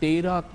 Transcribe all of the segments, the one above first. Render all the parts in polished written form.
13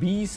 20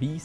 20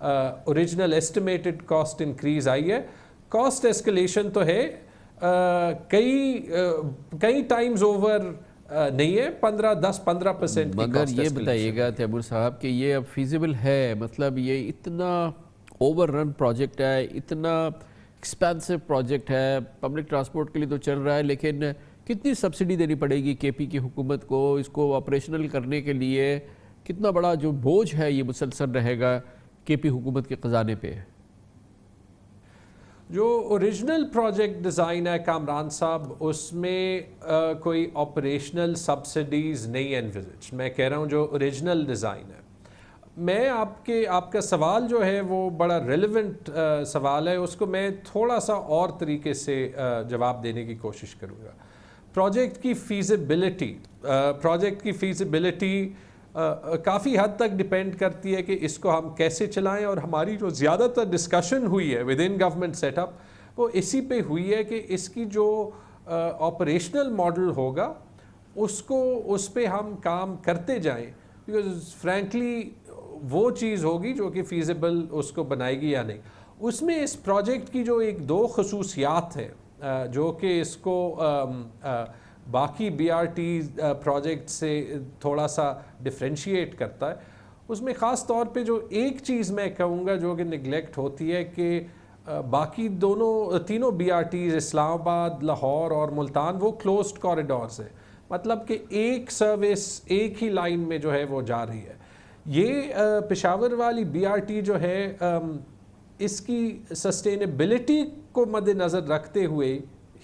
original estimated cost increase آئی ہے. Cost escalation تو ہے, کئی ٹائمز اوور نہیں ہے, 10-15%. مگر یہ بتائیے گا تیمور صاحب کہ یہ اب فیزیبل ہے؟ مطلب یہ اتنا اوور رن پروجیکٹ ہے, اتنا ایکسپینسو پروجیکٹ ہے, پبلک ٹرانسپورٹ کے لیے تو چل رہا ہے, لیکن کتنی سبسڈی دینی پڑے گی کے پی کی حکومت کو اس کو آپریشنل کرنے کے لیے؟ کتنا بڑا جو بوجھ ہے یہ مسلسل رہے گا کے پی حکومت کے خزانے پہ؟ جو اوریجنل پروجیکٹ ڈیزائن ہے کامران صاحب, اس میں کوئی آپریشنل سبسڈیز نہیں انویزج. میں کہہ رہا ہوں جو اوریجنل ڈیزائن ہے. میں آپ کا سوال جو ہے وہ بڑا ریلیونٹ سوال ہے, اس کو میں تھوڑا سا اور طریقے سے جواب دینے کی کوشش کروں گا. پروجیکٹ کی فیزیبلٹی کافی حد تک ڈیپینڈ کرتی ہے کہ اس کو ہم کیسے چلائیں, اور ہماری جو زیادہ تر ڈسکشن ہوئی ہے within government set up وہ اسی پہ ہوئی ہے کہ اس کی جو آپریشنل ماڈل ہوگا اس پہ ہم کام کرتے جائیں, بیکاز فرینکلی وہ چیز ہوگی جو کہ فیزیبل اس کو بنائے گی یا نہیں. اس میں اس پروجیکٹ کی جو 2 خصوصیات ہیں جو کہ اس کو باقی بی آر ٹی پروجیکٹ سے تھوڑا سا ڈفرینشیٹ کرتا ہے. اس میں خاص طور پہ جو ایک چیز میں کہوں گا جو کہ نگلیکٹ ہوتی ہے کہ باقی تینوں بی آر ٹیز اسلام آباد, لاہور اور ملتان وہ کلوزڈ کوریڈورز ہیں, مطلب کہ ایک سروس ایک ہی لائن میں جو ہے وہ جا رہی ہے. یہ پشاور والی بی آر ٹی جو ہے اس کی سسٹینیبلٹی کو مد نظر رکھتے ہوئے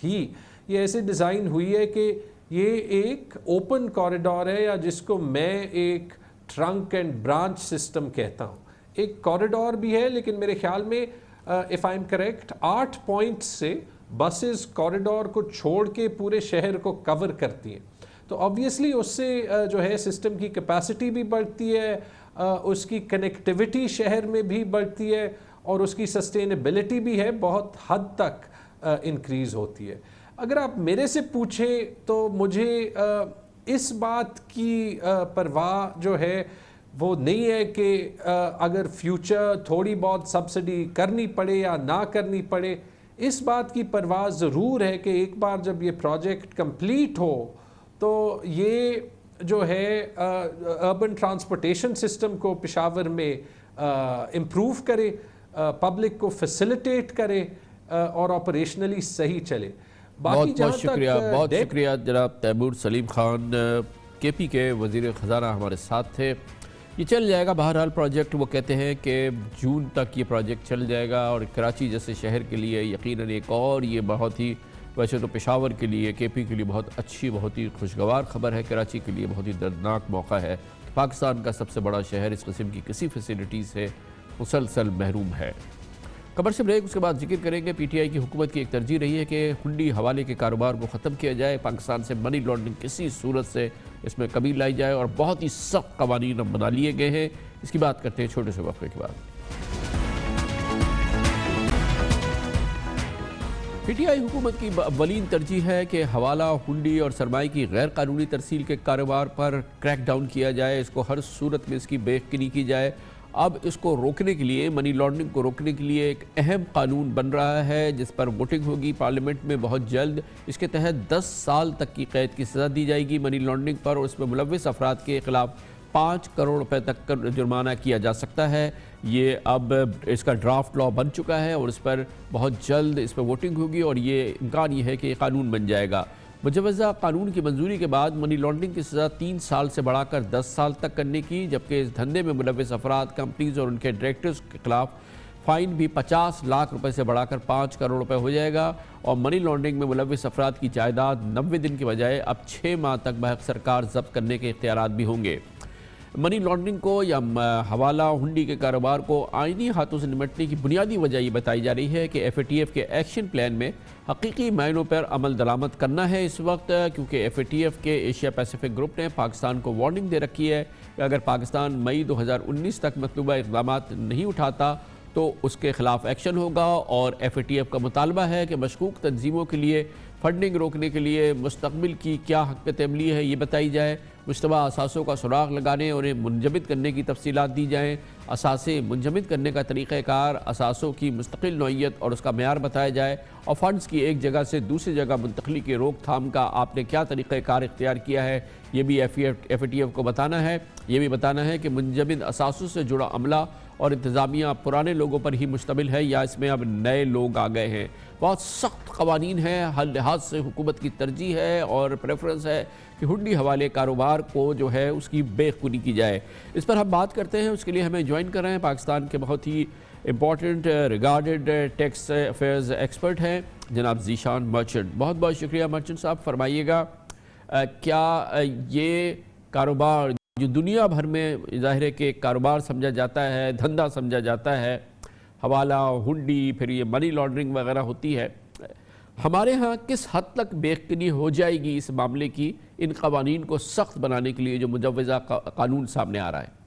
ہی یہ ایسے ڈیزائن ہوئی ہے کہ یہ ایک اوپن کوریڈور ہے, یا جس کو میں ایک ٹرنک اینڈ برانچ سسٹم کہتا ہوں. ایک کوریڈور بھی ہے, لیکن میرے خیال میں if I'm correct 8 پوائنٹ سے بسز کوریڈور کو چھوڑ کے پورے شہر کو کور کرتی ہیں. تو obviously اس سے جو ہے سسٹم کی کیپیسٹی بھی بڑھتی ہے, اس کی کنیکٹیوٹی شہر میں بھی بڑھتی ہے, اور اس کی سسٹینیبلٹی بھی ہے بہت حد تک انکریز ہوتی ہے. اگر آپ میرے سے پوچھیں تو مجھے اس بات کی پرواہ جو ہے وہ نہیں ہے کہ اگر فیوچر تھوڑی بہت سبسڈی کرنی پڑے یا نہ کرنی پڑے. اس بات کی پرواہ ضرور ہے کہ ایک بار جب یہ پروجیکٹ کمپلیٹ ہو تو یہ جو ہے اربن ٹرانسپورٹیشن سسٹم کو پشاور میں امپروو کرے, پبلک کو فیسیلیٹیٹ کرے, اور آپریشنلی صحیح چلے. بہت شکریہ جناب تیمور سلیم خان, کے پی کے وزیر خزانہ ہمارے ساتھ تھے. یہ چل جائے گا بہرحال پروجیکٹ, وہ کہتے ہیں کہ جون تک یہ پروجیکٹ چل جائے گا, اور کراچی جیسے شہر کے لیے یقیناً ایک اور یہ بہت ہی, ویسے تو پشاور کے لیے کے پی کے لیے بہت اچھی, بہت ہی خوشگوار خبر ہے, کراچی کے لیے بہت ہی دردناک موقع ہے کہ پاکستان کا سب سے بڑا شہر اس قسم کی کسی فیسیلٹی سے مسلسل محروم ہے. خبر سے بریک, اس کے بعد ذکر کریں گے پی ٹی آئی کی حکومت کی ایک ترجیح رہی ہے کہ ہنڈی حوالے کے کاروبار کو ختم کیا جائے, پاکستان سے منی لانڈرنگ کسی صورت سے اس میں کمی لائی جائے, اور بہت ہی سخت قوانین اب بنا لیے گئے ہیں. اس کی بات کرتے ہیں چھوٹے سے وقفے کے بعد. پی ٹی آئی حکومت کی اولین ترجیح ہے کہ حوالہ, ہنڈی اور سرمایہ کی غیر قانونی ترسیل کے کاروبار پر کریک ڈاؤن کیا جائے, اس کو ہر صورت میں اس کی بے یقینی کی جائے. اب اس کو روکنے کے لیے, منی لانڈرنگ کو روکنے کے لیے ایک اہم قانون بن رہا ہے جس پر ووٹنگ ہوگی پارلیمنٹ میں بہت جلد. اس کے تحت 10 سال تک کی قید کی سزا دی جائے گی منی لانڈرنگ پر, اور اس میں ملوث افراد کے خلاف 5 کروڑ روپے تک کا جرمانہ کیا جا سکتا ہے. یہ اب اس کا ڈرافٹ لا بن چکا ہے, اور اس پر بہت جلد اس پر ووٹنگ ہوگی, اور یہ امکان یہ ہے کہ یہ قانون بن جائے گا. مجوزہ قانون کی منظوری کے بعد منی لانڈرنگ کی سزا 3 سال سے بڑھا کر 10 سال تک کرنے کی, جبکہ اس دھندے میں ملوث افراد, کمپنیز اور ان کے ڈائریکٹرز کے خلاف فائن بھی 50 لاکھ روپے سے بڑھا کر 5 کروڑ روپے ہو جائے گا. اور منی لانڈرنگ میں ملوث افراد کی جائیداد 90 دن کے بجائے اب 6 ماہ تک بحق سرکار ضبط کرنے کے اختیارات بھی ہوں گے. منی لانڈرنگ کو یا حوالہ ہنڈی کے کاروبار کو آئینی ہاتھوں سے نمٹنے کی بنیادی وجہ یہ بتائی جا رہی ہے کہ ایف اے ٹی ایف کے ایکشن پلان میں حقیقی معنوں پر عمل درآمد کرنا ہے اس وقت, کیونکہ ایف اے ٹی ایف کے ایشیا پیسیفک گروپ نے پاکستان کو وارننگ دے رکھی ہے کہ اگر پاکستان مئی 2019 تک مطلوبہ اقدامات نہیں اٹھاتا تو اس کے خلاف ایکشن ہوگا. اور ایف اے ٹی ایف کا مطالبہ ہے کہ مشکوک تنظیموں کے لیے فنڈنگ روکنے کے لیے مستقبل کی کیا حکمت عملی ہے یہ بتائی جائے, مشتبہ اثاثوں کا سراغ لگانے اور انہیں منجمد کرنے کی تفصیلات دی جائیں. اثاثے منجمد کرنے کا طریقہ کار، اثاثوں کی مستقل نوعیت اور اس کا معیار بتایا جائے، اور فنڈز کی ایک جگہ سے دوسری جگہ منتقلی کی روک تھام کا آپ نے کیا طریقہ کار اختیار کیا ہے، یہ بھی ایف اے ٹی ایف کو بتانا ہے. یہ بھی بتانا ہے کہ منجمد اثاثوں سے جڑا عملہ اور انتظامیہ پرانے لوگوں پر ہی مشتمل ہے یا اس میں اب نئے لوگ آ گئے ہیں. بہت سخت قوانین ہیں، ہر لحاظ سے حکومت کی ترجیح ہے اور پریفرنس ہے کہ ہنڈی حوالے کاروبار کو جو ہے اس کی بے خونی کی جائے. اس پر ہم بات کرتے ہیں. اس کے لیے ہمیں جوائن کر رہے ہیں پاکستان کے بہت ہی امپورٹنٹ ریگارڈڈ ٹیکس افیئرز ایکسپرٹ ہیں جناب ذیشان مرچنٹ. بہت بہت شکریہ مرچنٹ صاحب. فرمائیے گا کیا یہ کاروبار جو دنیا بھر میں ظاہر ہے کہ ایک کاروبار سمجھا جاتا ہے، دھندا سمجھا جاتا ہے، حوالہ، ہنڈی، پھر یہ منی لانڈرنگ وغیرہ ہوتی ہے، ہمارے ہاں کس حد تک بے یقینی ہو جائے گی اس معاملے کی ان قوانین کو سخت بنانے کے لیے جو مجوزہ قانون سامنے آ رہا ہے؟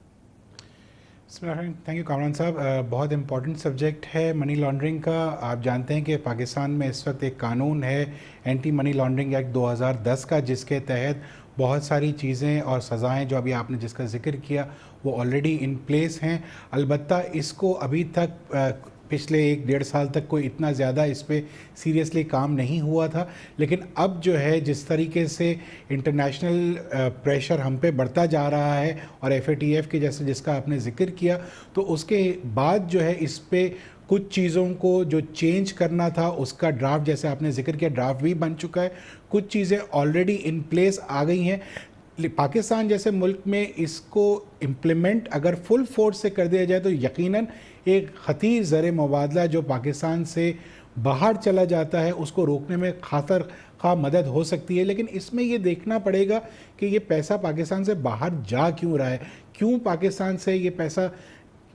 بسم اللہ الرحمن الرحیم. تھینک یو کامران صاحب. بہت امپورٹنٹ سبجیکٹ ہے منی لانڈرنگ کا. آپ جانتے ہیں کہ پاکستان میں اس وقت ایک قانون ہے اینٹی منی لانڈرنگ ایکٹ 2010 کا، جس کے تحت بہت ساری چیزیں اور سزائیں جو ابھی آپ نے جس کا ذکر کیا وہ آلریڈی ان پلیس ہیں. البتہ اس کو ابھی تک پچھلے 1-1.5 سال تک کوئی اتنا زیادہ اس پہ سیریسلی کام نہیں ہوا تھا، لیکن اب جو ہے جس طریقے سے انٹرنیشنل پریشر ہم پہ بڑھتا جا رہا ہے اور ایف اے ٹی ایف کے جیسے جس کا آپ نے ذکر کیا، تو اس کے بعد جو ہے اس پہ کچھ چیزوں کو جو چینج کرنا تھا اس کا ڈرافٹ، جیسے آپ نے ذکر کیا، ڈرافٹ بھی بن چکا ہے. کچھ چیزیں آلریڈی ان پلیس آ گئی ہیں. پاکستان جیسے ملک میں اس کو امپلیمنٹ اگر فل فورس سے کر دیا جائے تو یقیناً ایک خطیر زر مبادلہ جو پاکستان سے باہر چلا جاتا ہے اس کو روکنے میں خاطر خواہ مدد ہو سکتی ہے. لیکن اس میں یہ دیکھنا پڑے گا کہ یہ پیسہ پاکستان سے باہر جا کیوں رہا ہے، کیوں پاکستان سے یہ پیسہ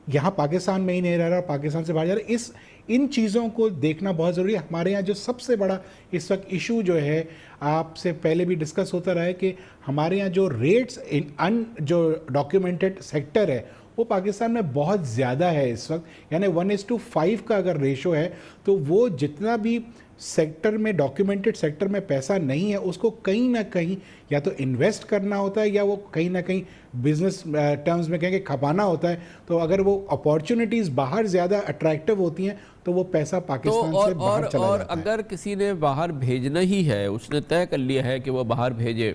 یہاں پاکستان میں ہی نہیں رہ رہا، پاکستان سے باہر جا رہا ہے. ان چیزوں کو دیکھنا بہت ضروری ہے. ہمارے یہاں جو سب سے بڑا اس وقت ایشو جو ہے، آپ سے پہلے بھی ڈسکس ہوتا رہا ہے کہ ہمارے یہاں جو ریٹس جو ڈاکیومنٹڈ سیکٹر ہے وہ پاکستان میں بہت زیادہ ہے اس وقت. یعنی 1:5 کا اگر ریشو ہے تو وہ جتنا بھی سیکٹر میں ڈاکیومنٹڈ سیکٹر میں پیسہ نہیں ہے اس کو کہیں نہ کہیں یا تو انویسٹ کرنا ہوتا ہے یا وہ کہیں نہ کہیں بزنس ٹرمز میں کہیں کہ کھپانا ہوتا ہے. تو اگر وہ اپارچونیٹیز باہر زیادہ اٹریکٹیو ہوتی ہیں تو وہ پیسہ پاکستان سے باہر چلا جاتا ہے. اور اگر کسی نے باہر بھیجنا ہی ہے، اس نے طے کر لیا ہے کہ وہ باہر بھیجے،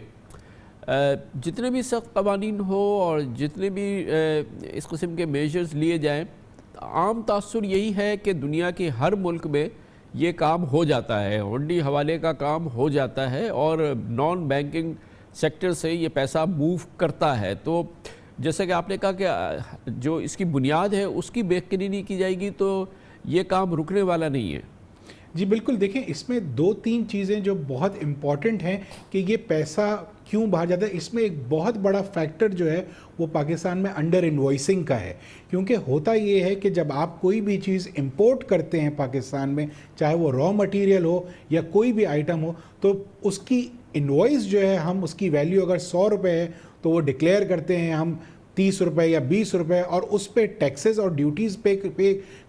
جتنے بھی سخت قوانین ہو اور جتنے بھی اس قسم کے میجرز لیے جائیں، عام تاثر یہی ہے کہ دنیا کے ہر ملک میں یہ کام ہو جاتا ہے، ہنڈی حوالے کا کام ہو جاتا ہے اور نان بینکنگ سیکٹر سے یہ پیسہ موو کرتا ہے. تو جیسا کہ آپ نے کہا کہ جو اس کی بنیاد ہے اس کی بے یقینی نہیں کی جائے گی تو یہ کام رکنے والا نہیں ہے. جی بالکل. دیکھیں اس میں 2-3 چیزیں جو بہت امپورٹنٹ ہیں کہ یہ پیسہ کیوں باہر جاتا ہے. اس میں ایک بہت بڑا فیکٹر جو ہے وہ پاکستان میں انڈر انوائسنگ کا ہے. کیونکہ ہوتا یہ ہے کہ جب آپ کوئی بھی چیز امپورٹ کرتے ہیں پاکستان میں، چاہے وہ را مٹیریل ہو یا کوئی بھی آئٹم ہو، تو اس کی انوائس جو ہے ہم اس کی ویلیو اگر 100 روپے ہے تو وہ ڈکلیئر کرتے ہیں ہم 30 روپے یا 20 روپے، اور اس پہ ٹیکسز اور ڈیوٹیز پے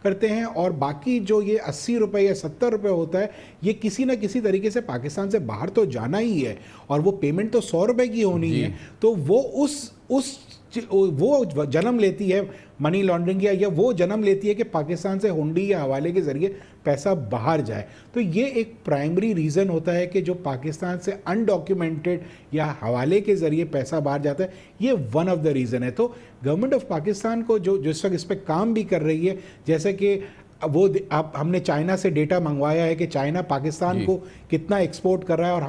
کرتے ہیں. اور باقی جو یہ 80 روپے یا 70 روپے ہوتا ہے یہ کسی نہ کسی طریقے سے پاکستان سے باہر تو جانا ہی ہے اور وہ پیمنٹ تو 100 روپے کی ہونی ہے. تو وہ جنم لیتی ہے منی لانڈرنگ یا وہ جنم لیتی ہے کہ پاکستان سے ہنڈی یا حوالے کے ذریعے پیسہ باہر جائے. تو یہ ایک پرائمری ریزن ہوتا ہے کہ جو پاکستان سے انڈاکیومنٹڈ یا حوالے کے ذریعے پیسہ باہر جاتا ہے، یہ ون آف دا ریزن ہے. تو گورنمنٹ آف پاکستان کو جو اس وقت اس پہ کام بھی کر رہی ہے، جیسے کہ وہ ہم نے چائنا سے ڈیٹا منگوایا ہے کہ چائنا پاکستان کو کتنا ایکسپورٹ کر رہا ہے اور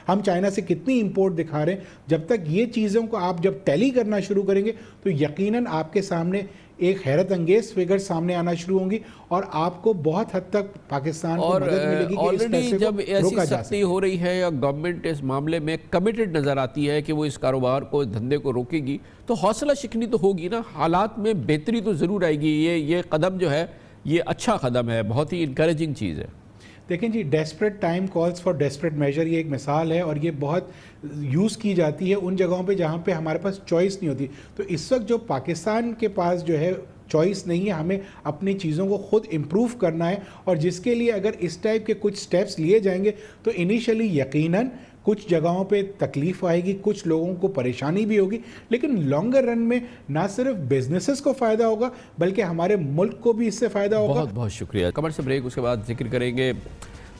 ہم چائنا سے کتنی امپورٹ دکھا رہے ہیں. جب تک یہ چیزوں کو آپ جب ٹیلی کرنا شروع کریں گے تو یقیناً آپ کے سامنے ایک حیرت انگیز فگر سامنے آنا شروع ہوں گی اور آپ کو بہت حد تک پاکستان کو مدد ملے گی کہ اس پیسے کو روکا جا سکے. ہو رہی ہے یا گورنمنٹ اس معاملے میں کمیٹڈ نظر آتی ہے کہ وہ اس کاروبار کو، دھندے کو روکے گی، تو حوصلہ شکنی تو ہوگی نا، حالات میں بہتری تو ضرور آئے گی. یہ قدم جو ہے یہ اچھا قدم ہے، بہت ہی انکریجنگ چیز ہے. دیکھیں جی، desperate time calls for desperate measure, یہ ایک مثال ہے اور یہ بہت یوز کی جاتی ہے ان جگہوں پہ جہاں پہ ہمارے پاس چوائس نہیں ہوتی. تو اس وقت جو پاکستان کے پاس جو ہے چوائس نہیں ہے، ہمیں اپنی چیزوں کو خود امپروو کرنا ہے، اور جس کے لیے اگر اس ٹائپ کے کچھ سٹیپس لیے جائیں گے تو انیشلی یقیناً کچھ جگہوں پہ تکلیف آئے گی, کچھ لوگوں کو پریشانی بھی ہوگی, لیکن لانگر رن میں نہ صرف بزنسز کو فائدہ ہوگا بلکہ ہمارے ملک کو بھی اس سے فائدہ ہوگا. بہت بہت شکریہ. کمر سے بریک, اس کے بعد ذکر کریں گے.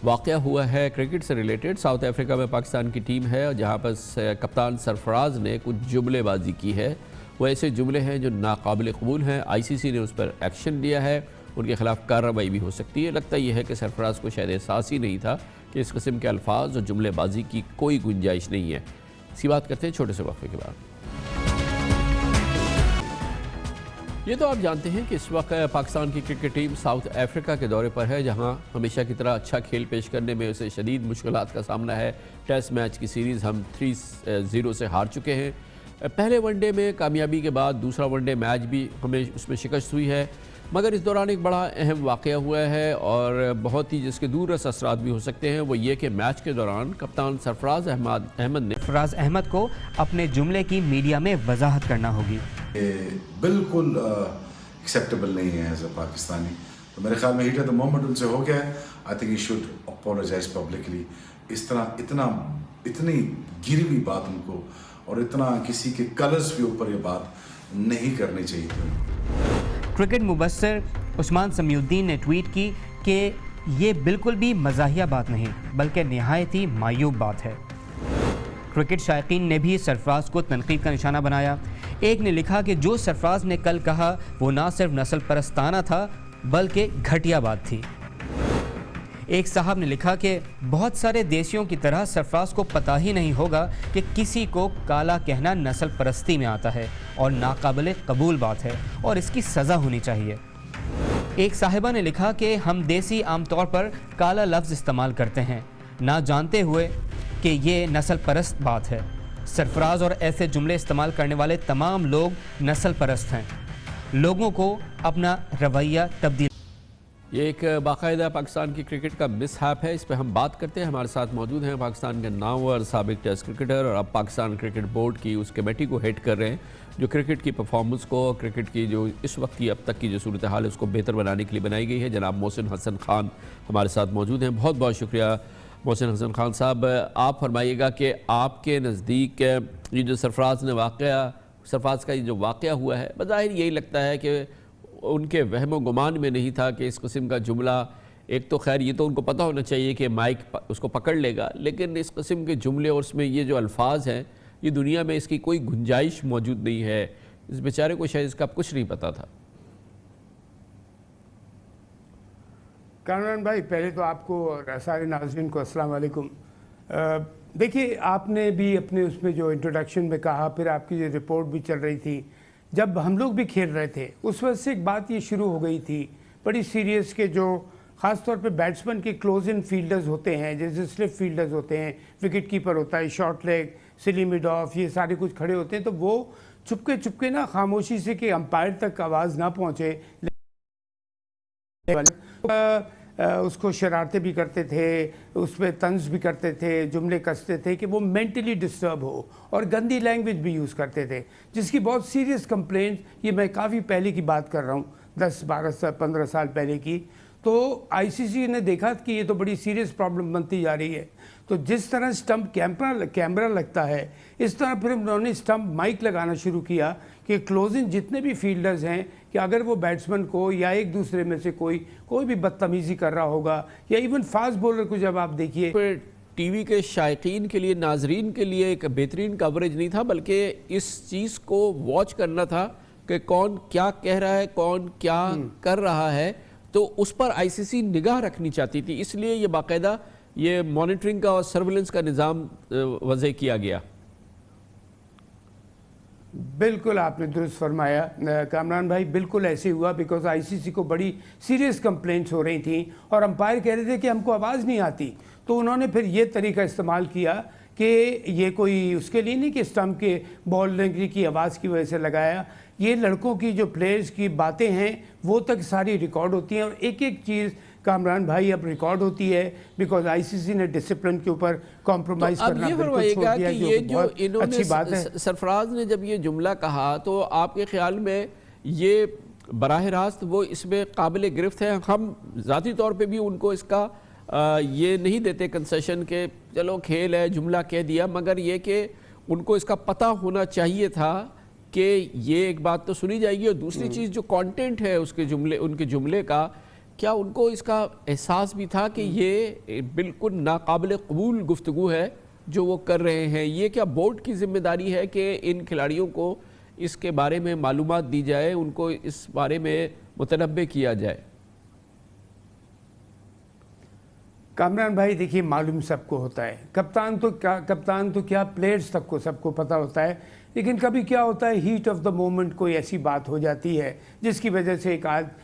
واقعہ ہوا ہے کرکٹ سے ریلیٹڈ. ساؤتھ افریقہ میں پاکستان کی ٹیم ہے جہاں پر کپتان سرفراز نے کچھ جملے بازی کی ہے. وہ ایسے جملے ہیں جو ناقابل قبول ہیں. آئی سی سی نے اس پر ایکشن لیا ہے, ان کے خلاف کارروائی بھی ہو سکتی ہے. لگتا یہ ہے کہ سرفراز کو شاید احساس ہی نہیں تھا کہ اس قسم کے الفاظ اور جملے بازی کی کوئی گنجائش نہیں ہے. اس کی بات کرتے ہیں چھوٹے سے وقفے کے بعد. یہ تو آپ جانتے ہیں کہ اس وقت پاکستان کی کرکٹ ٹیم ساؤتھ افریقہ کے دورے پر ہے جہاں ہمیشہ کی طرح اچھا کھیل پیش کرنے میں اسے شدید مشکلات کا سامنا ہے. ٹیسٹ میچ کی سیریز ہم 3-0 سے ہار چکے ہیں. پہلے ون ڈے میں کامیابی کے بعد دوسرا ون ڈے میچ بھی ہمیں اس میں شکست ہوئی ہے, مگر اس دوران ایک بڑا اہم واقعہ ہوا ہے اور بہت ہی جس کے دور رس اثرات بھی ہو سکتے ہیں. وہ یہ کہ میچ کے دوران کپتان سرفراز احمد کو اپنے جملے کی میڈیا میں وضاحت کرنا ہوگی. بالکل ایکسیپٹیبل نہیں ہے ایز اے پاکستانی. تو میرے خیال میں ہیٹ آف دا مومنٹ ان سے ہو گیا ہے. I think he should apologise publicly. اس طرح اتنی گری ہوئی بات ان کو اور اتنا کسی کے کلرز کے اوپر یہ بات نہیں کرنی چاہیے تھی. کرکٹ مبصر عثمان سمیع الدین نے ٹویٹ کی کہ یہ بالکل بھی مزاحیہ بات نہیں بلکہ نہایت ہی معیوب بات ہے. کرکٹ شائقین نے بھی سرفراز کو تنقید کا نشانہ بنایا. ایک نے لکھا کہ جو سرفراز نے کل کہا وہ نہ صرف نسل پرستانہ تھا بلکہ گھٹیا بات تھی. ایک صاحب نے لکھا کہ بہت سارے دیسیوں کی طرح سرفراز کو پتہ ہی نہیں ہوگا کہ کسی کو کالا کہنا نسل پرستی میں آتا ہے اور ناقابل قبول بات ہے اور اس کی سزا ہونی چاہیے. ایک صاحبہ نے لکھا کہ ہم دیسی عام طور پر کالا لفظ استعمال کرتے ہیں نہ جانتے ہوئے کہ یہ نسل پرست بات ہے. سرفراز اور ایسے جملے استعمال کرنے والے تمام لوگ نسل پرست ہیں. لوگوں کو اپنا رویہ تبدیل. یہ ایک باقاعدہ پاکستان کی کرکٹ کا مس ہیپ ہے, اس پہ ہم بات کرتے ہیں. ہمارے ساتھ موجود ہیں پاکستان کے نامور سابق ٹیسٹ کرکٹر اور اب پاکستان کرکٹ بورڈ کی اس کمیٹی کو ہیڈ کر رہے ہیں جو کرکٹ کی پرفارمنس کو, کرکٹ کی جو اس وقت کی اب تک کی جو صورتحال ہے اس کو بہتر بنانے کے لیے بنائی گئی ہے. جناب محسن حسن خان ہمارے ساتھ موجود ہیں. بہت بہت شکریہ محسن حسن خان صاحب. آپ فرمائیے گا کہ آپ کے نزدیک یہ جو سرفراز کا یہ جو واقعہ ہوا ہے, بظاہر یہی لگتا ہے کہ ان کے وہم و گمان میں نہیں تھا کہ اس قسم کا جملہ, ایک تو خیر یہ تو ان کو پتہ ہونا چاہیے کہ مائک اس کو پکڑ لے گا, لیکن اس قسم کے جملے اور اس میں یہ جو الفاظ ہیں یہ دنیا میں اس کی کوئی گنجائش موجود نہیں ہے. اس بیچارے کو شاید اس کا کچھ نہیں پتہ تھا. کامران بھائی, پہلے تو آپ کو اور سارے ناظرین کو السلام علیکم. دیکھیے, آپ نے بھی اپنے اس میں جو انٹروڈکشن میں کہا, پھر آپ کی جو رپورٹ بھی چل رہی تھی, جب ہم لوگ بھی کھیل رہے تھے اس وقت سے ایک بات یہ شروع ہو گئی تھی بڑی سیریس کے جو خاص طور پہ بیٹسمین کے کلوز ان فیلڈرز ہوتے ہیں, جیسے سلپ فیلڈرز ہوتے ہیں, وکٹ کیپر ہوتا ہے, شارٹ لیگ, سلی مڈ آف, یہ سارے کچھ کھڑے ہوتے ہیں, تو وہ چپکے نا خاموشی سے کہ امپائر تک آواز نہ پہنچے اس کو شرارتیں بھی کرتے تھے, اس پہ طنز بھی کرتے تھے, جملے کستے تھے کہ وہ مینٹلی ڈسٹرب ہو, اور گندی لینگویج بھی یوز کرتے تھے, جس کی بہت سیریس کمپلینٹ, یہ میں کافی پہلے کی بات کر رہا ہوں, 10-12-15 سال پہلے کی. تو آئی سی سی نے دیکھا کہ یہ تو بڑی سیریس پرابلم بنتی جا رہی ہے, تو جس طرح سٹمپ کیمرہ لگتا ہے اس طرح پھر انہوں نے سٹمپ مائک لگانا شروع کیا کہ کلوزنگ جتنے بھی فیلڈرز ہیں کہ اگر وہ بیٹسمین کو یا ایک دوسرے میں سے کوئی بھی بدتمیزی کر رہا ہوگا, یا ایون فاسٹ بولر کو جب آپ دیکھیے, ٹی وی کے شائقین کے لیے, ناظرین کے لیے ایک بہترین کوریج نہیں تھا بلکہ اس چیز کو واچ کرنا تھا کہ کون کیا کہہ رہا ہے, کون کیا کر رہا ہے, تو اس پر آئی سی سی نگاہ رکھنی چاہتی تھی. اس لیے یہ باقاعدہ یہ مانیٹرنگ کا اور سرویلنس کا نظام وضع کیا گیا. بالکل آپ نے درست فرمایا کامران بھائی, بالکل ایسے ہوا, بیکاز آئی سی سی کو بڑی سیریس کمپلینٹس ہو رہی تھیں اور امپائر کہہ رہے تھے کہ ہم کو آواز نہیں آتی, تو انہوں نے پھر یہ طریقہ استعمال کیا کہ یہ کوئی اس کے لیے نہیں کہ اسٹمپ کے بال لگنے کی آواز کی وجہ سے لگایا, یہ لڑکوں کی جو پلیئرز کی باتیں ہیں وہ تک ساری ریکارڈ ہوتی ہیں, اور ایک ایک چیز کامران بھائی اب ریکارڈ ہوتی ہے, بیکاز آئی سی سی نے ڈسپلن کے اوپر کمپرومائز کرنا بالکل چھوڑ دیا, جو بہت اچھی بات ہے. سرفراز نے جب یہ جملہ کہا تو آپ کے خیال میں یہ براہ راست وہ اس میں قابل گرفت ہے؟ ہم ذاتی طور پہ بھی ان کو اس کا یہ نہیں دیتے کنسیشن کہ چلو کھیل ہے جملہ کہہ دیا, مگر یہ کہ ان کو اس کا پتہ ہونا چاہیے تھا کہ یہ ایک بات تو سنی جائے گی, اور دوسری چیز جو کانٹینٹ ہے اس کے جملے, ان کے جملے کا, کیا ان کو اس کا احساس بھی تھا کہ یہ بالکل ناقابل قبول گفتگو ہے جو وہ کر رہے ہیں؟ یہ کیا بورڈ کی ذمہ داری ہے کہ ان کھلاڑیوں کو اس کے بارے میں معلومات دی جائے, ان کو اس بارے میں متنبہ کیا جائے؟ کامران بھائی دیکھیے, معلوم سب کو ہوتا ہے, کپتان تو کیا پلیئرز تک کو سب کو پتہ ہوتا ہے, لیکن کبھی کیا ہوتا ہے ہیٹ آف دا مومنٹ کوئی ایسی بات ہو جاتی ہے جس کی وجہ سے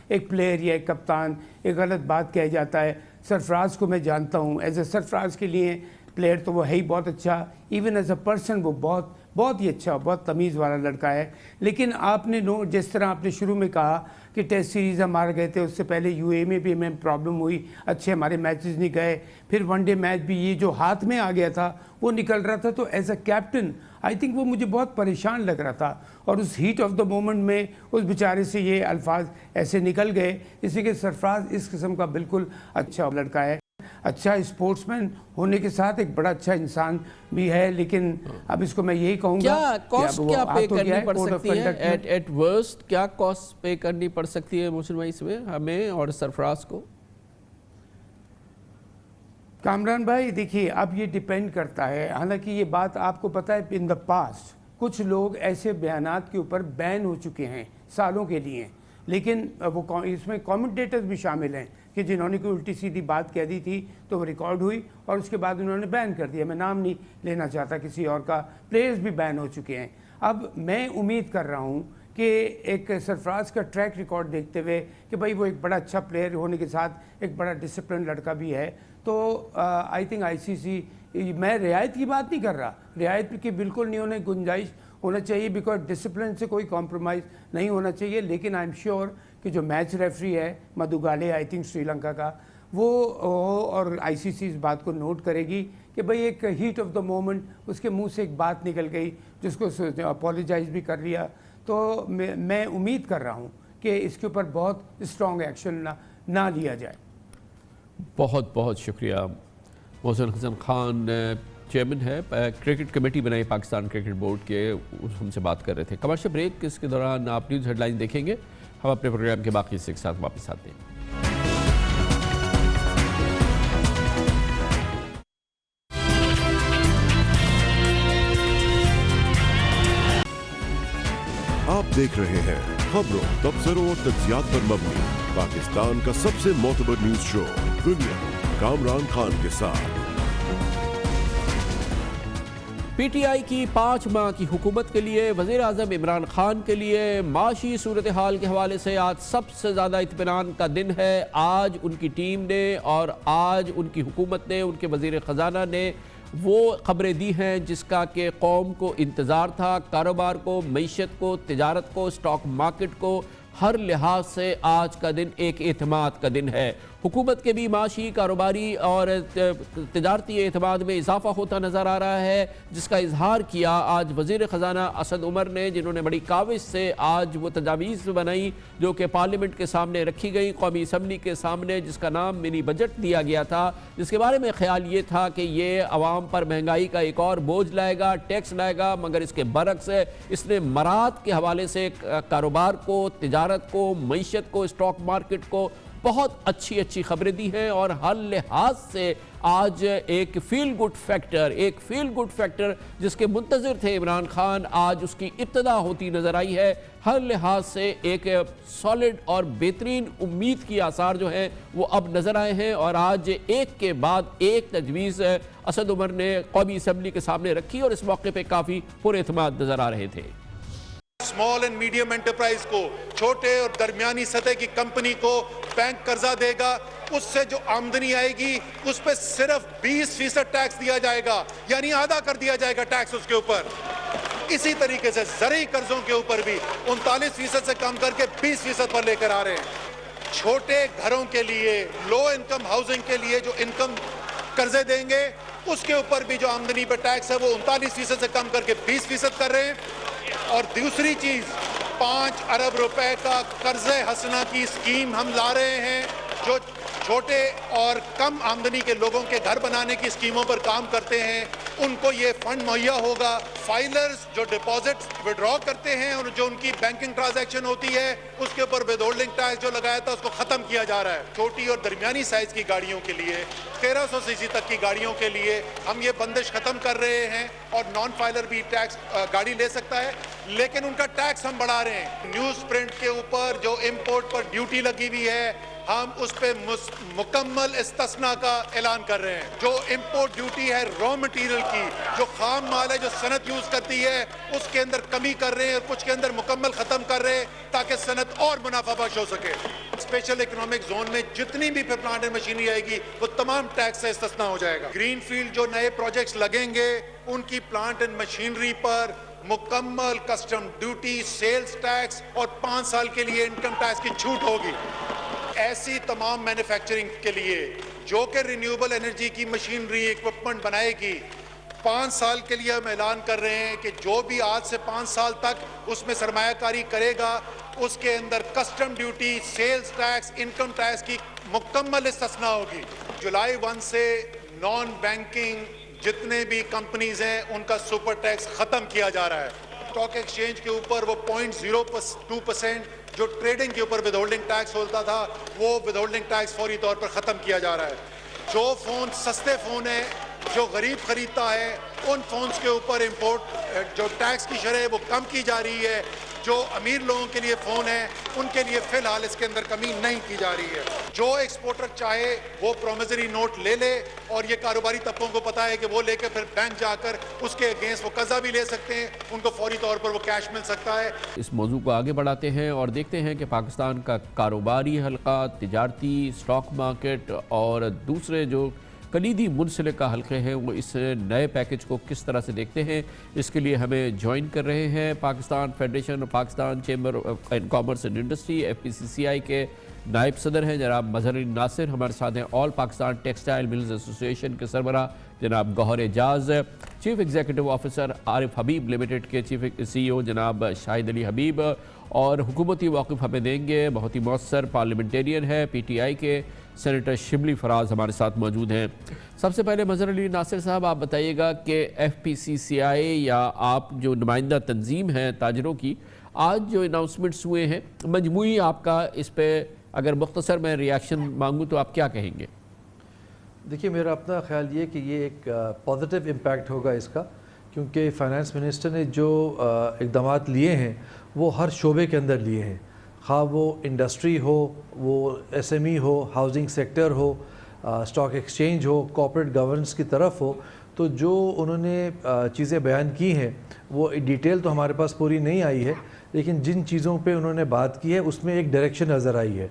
ایک پلیئر یا ایک کپتان ایک غلط بات کہہ جاتا ہے. سرفراز کو میں جانتا ہوں, ایز اے سرفراز کے لیے پلیئر تو وہ ہے ہی بہت اچھا, ایون ایز اے پرسن وہ بہت ہی اچھا, بہت تمیز والا لڑکا ہے. لیکن آپ نے جس طرح آپ نے شروع میں کہا کہ ٹیسٹ سیریز ہم ہار گئے تھے, اس سے پہلے یو اے میں بھی ہمیں پرابلم ہوئی, اچھے ہمارے میچز نہیں گئے, پھر ون ڈے میچ بھی یہ جو ہاتھ میں آ گیا تھا وہ نکل رہا تھا, تو as a captain I think وہ مجھے بہت پریشان لگ رہا تھا, اور اس ہیٹ آف دا مومنٹ میں اس بیچارے سے یہ الفاظ ایسے نکل گئے. اس لیے کہ سرفراز اس قسم کا بالکل اچھا لڑکا ہے, اچھا اسپورٹس مین ہونے کے ساتھ ایک بڑا اچھا انسان بھی ہے. لیکن اب اس کو میں یہی کہوں گا کاسٹ کیا پے کرنی پڑ سکتی ہے ایٹ ورسٹ, کیا کاسٹ پے کرنی پڑ سکتی ہے محسن بھائی اس میں ہمیں اور سرفراز کو؟ کامران بھائی دیکھیے, اب یہ ڈیپینڈ کرتا ہے, حالانکہ یہ بات آپ کو پتہ ہے ان دا پاسٹ کچھ لوگ ایسے بیانات کے اوپر بین ہو چکے ہیں سالوں کے لیے, لیکن وہ اس میں کامنٹیٹرز بھی شامل ہیں کہ جنہوں نے کوئی الٹی سیدھی بات کہہ دی تھی تو وہ ریکارڈ ہوئی اور اس کے بعد انہوں نے بین کر دیا. میں نام نہیں لینا چاہتا کسی اور کا, پلیئرز بھی بین ہو چکے ہیں. اب میں امید کر رہا ہوں کہ ایک سرفراز کا ٹریک ریکارڈ دیکھتے ہوئے کہ بھائی وہ ایک بڑا اچھا پلیئر ہونے کے ساتھ ایک بڑا ڈسپلن لڑکا بھی ہے, تو آئی تھنک آئی سی سی, میں رعایت کی بات نہیں کر رہا, رعایت کی بالکل نہیں ہونے گنجائش ہونا چاہیے, بیکاز ڈسپلن سے کوئی کمپرومائز نہیں ہونا چاہیے. لیکن آئی ایم شیور کہ جو میچ ریفری ہے مدوگالے آئی تھنک سری لنکا کا, وہ اور آئی سی سی اس بات کو نوٹ کرے گی کہ بھئی ایک ہیٹ آف دا مومنٹ اس کے منہ سے ایک بات نکل گئی جس کو اپولوجائز بھی کر لیا. تو میں امید کر رہا ہوں کہ اس کے اوپر بہت اسٹرانگ ایکشن نہ لیا جائے. بہت بہت شکریہ. محسن حسن خان چیئرمین ہے کرکٹ کمیٹی بنائی پاکستان کرکٹ بورڈ کے, ہم سے بات کر رہے تھے. کمرشل بریک اس کے دوران آپ نیوز ہیڈ لائن دیکھیں گے, ہم اپنے پروگرام کے باقی حصے کے ساتھ واپس آتے ہیں. آپ دیکھ رہے ہیں خبروں, تبصروں اور تجزیات پر مبنی پاکستان کا سب سے معتبر نیوز شو دنیا, کامران خان کے ساتھ. پی ٹی آئی کی 5 ماہ کی حکومت کے لیے وزیر اعظم عمران خان کے لیے معاشی صورتحال کے حوالے سے آج سب سے زیادہ اطمینان کا دن ہے. آج ان کی ٹیم نے اور آج ان کی حکومت نے, ان کے وزیر خزانہ نے وہ خبریں دی ہیں جس کا کہ قوم کو انتظار تھا. کاروبار کو, معیشت کو, تجارت کو, سٹاک مارکیٹ کو, ہر لحاظ سے آج کا دن ایک اعتماد کا دن ہے. حکومت کے بھی معاشی, کاروباری اور تجارتی اعتماد میں اضافہ ہوتا نظر آ رہا ہے, جس کا اظہار کیا آج وزیر خزانہ اسد عمر نے, جنہوں نے بڑی کاوش سے آج وہ تجاویز بنائی جو کہ پارلیمنٹ کے سامنے رکھی گئی, قومی اسمبلی کے سامنے, جس کا نام منی بجٹ دیا گیا تھا, جس کے بارے میں خیال یہ تھا کہ یہ عوام پر مہنگائی کا ایک اور بوجھ لائے گا, ٹیکس لائے گا. مگر اس کے برعکس اس نے مراد کے حوالے سے کاروبار کو, تجارت کو, معیشت کو, سٹاک مارکیٹ کو بہت اچھی خبریں دی ہیں. اور ہر لحاظ سے آج ایک فیل گڈ فیکٹر جس کے منتظر تھے عمران خان, آج اس کی ابتدا ہوتی نظر آئی ہے. ہر لحاظ سے ایک سالڈ اور بہترین امید کی آثار جو ہیں وہ اب نظر آئے ہیں. اور آج ایک کے بعد ایک تجویز اسد عمر نے قومی اسمبلی کے سامنے رکھی اور اس موقع پہ کافی پر اعتماد نظر آ رہے تھے. اسمال اینڈ میڈیم انٹرپرائز کو, چھوٹے اور درمیانی سطح کی کمپنی کو بینک قرضہ دے گا, اس سے جو آمدنی آئے گی اس پہ صرف 20% ٹیکس دیا جائے گا, یعنی آدھا کر دیا جائے گا ٹیکس اس کے اوپر. اسی طریقے سے زرعی قرضوں کے اوپر بھی 39% سے کم کر کے 20% پر لے کر آ رہے ہیں. چھوٹے گھروں کے لیے, لو انکم ہاؤسنگ کے لیے جو انکم قرضے دیں گے اس کے اوپر بھی جو آمدنی پہ ٹیکس ہے وہ 39% سے کم کر کے 20% کر رہے ہیں. اور دوسری چیز 5 ارب روپے کا قرض حسنہ کی اسکیم ہم لا رہے ہیں جو چھوٹے اور کم آمدنی کے لوگوں کے گھر بنانے کی اسکیموں پر کام کرتے ہیں ان کو یہ فنڈ مہیا ہوگا. فائلرز جو ڈپازٹ وڈرا کرتے ہیں اور جو ان کی بینکنگ ٹرانزیکشن ہوتی ہے اس کے اوپر ود ہولڈنگ ٹیکس جو لگایا تھا اس کو ختم کیا جا رہا ہے. چھوٹی اور درمیانی سائز کی گاڑیوں کے لیے 1300 cc تک کی گاڑیوں کے لیے ہم یہ بندش ختم کر رہے ہیں اور نان فائلر بھی ٹیکس گاڑی لے سکتا ہے, لیکن ان کا ٹیکس ہم بڑھا رہے ہیں. نیوز پرنٹ کے اوپر جو امپورٹ پر ڈیوٹی لگی ہوئی ہے ہم اس پہ مکمل استثناء کا اعلان کر رہے ہیں. جو امپورٹ ڈیوٹی ہے را مٹیریل کی, جو خام مال ہے جو صنعت یوز کرتی ہے اس کے اندر کمی کر رہے ہیں اور کچھ کے اندر مکمل ختم کر رہے ہیں تاکہ صنعت اور منافع بخش ہو سکے. اسپیشل اکنامک زون میں جتنی بھی پلانٹ اینڈ مشینری آئے گی وہ تمام ٹیکس سے استثناء ہو جائے گا. گرین فیلڈ جو نئے پروجیکٹس لگیں گے ان کی پلانٹ اینڈ مشینری پر مکمل کسٹم ڈیوٹی, سیلز ٹیکس اور 5 سال کے لیے انکم ٹیکس کی چھوٹ ہوگی. ایسی تمام مینوفیکچرنگ کے لیے جو کہ رینیوبل انرجی کی مشینری ایکوپمنٹ بنائے گی 5 سال کے لیے ہم اعلان کر رہے ہیں کہ جو بھی آج سے 5 سال تک اس میں سرمایہ کاری کرے گا اس کے اندر custom duty, sales tax, income tax کی مکمل استثناء ہوگی. جولائی 1 سے نان بینکنگ جتنے بھی کمپنیز ہیں ان کا سپر ٹیکس ختم کیا جا رہا ہے. اسٹاک ایکسچینج کے اوپر وہ 0.02% جو ٹریڈنگ کے اوپر ود ہولڈنگ ٹیکس ہوتا تھا وہ ود ہولڈنگ ٹیکس فوری طور پر ختم کیا جا رہا ہے. جو فون سستے فون ہیں جو غریب خریدتا ہے ان فونز کے اوپر امپورٹ جو ٹیکس کی شرح وہ کم کی جا رہی ہے. جو امیر لوگوں کے لیے فون ہیں ان کے لیے فی الحال اس کے اندر کمی نہیں کی جا رہی ہے. جو ایکسپورٹر چاہے وہ پرومیزری نوٹ لے لے اور یہ کاروباری طبقوں کو پتا ہے کہ وہ لے کے پھر بینک جا کر اس کے اگینسٹ وہ قرضہ بھی لے سکتے ہیں, ان کو فوری طور پر وہ کیش مل سکتا ہے. اس موضوع کو آگے بڑھاتے ہیں اور دیکھتے ہیں کہ پاکستان کا کاروباری حلقہ, تجارتی, اسٹاک مارکیٹ اور دوسرے جو کلیدی منسلکہ حلقے ہیں وہ اس نئے پیکج کو کس طرح سے دیکھتے ہیں. اس کے لیے ہمیں جوائن کر رہے ہیں Pakistan federation Pakistan chamber of commerce and industry FPCCI کے نائب صدر ہیں جناب مظہر علی ناصر. ہمارے ساتھ ہیں آل پاکستان ٹیکسٹائل ملز ایسوسی ایشن کے سربراہ جناب گوہر اعجاز, چیف ایگزیکٹو آفیسر عارف حبیب لمیٹڈ کے چیف CEO جناب شاہد علی حبیب, اور حکومتی موقف ہمیں دیں گے بہت ہی مؤثر پارلیمنٹیرین ہے PTI کے سینیٹر شبلی فراز ہمارے ساتھ موجود ہیں. سب سے پہلے مظہر علی ناصر صاحب آپ بتائیے گا کہ FPCCI یا آپ جو نمائندہ تنظیم ہیں تاجروں کی, آج جو اناؤنسمنٹس ہوئے ہیں مجموعی آپ کا اس پہ اگر مختصر میں ریاکشن مانگوں تو آپ کیا کہیں گے؟ دیکھیے میرا اپنا خیال یہ کہ یہ ایک پازیٹیو امپیکٹ ہوگا اس کا, کیونکہ فائنانس منسٹر نے جو اقدامات لیے ہیں وہ ہر شعبے کے اندر لیے ہیں, خواہ وہ انڈسٹری ہو, وہ SME ہو, ہاؤسنگ سیکٹر ہو, اسٹاک ایکسچینج ہو, کارپوریٹ گورننس کی طرف ہو. تو جو انہوں نے چیزیں بیان کی ہیں وہ ڈیٹیل تو ہمارے پاس پوری نہیں آئی ہے, لیکن جن چیزوں پہ انہوں نے بات کی ہے اس میں ایک ڈائریکشن نظر آئی ہے.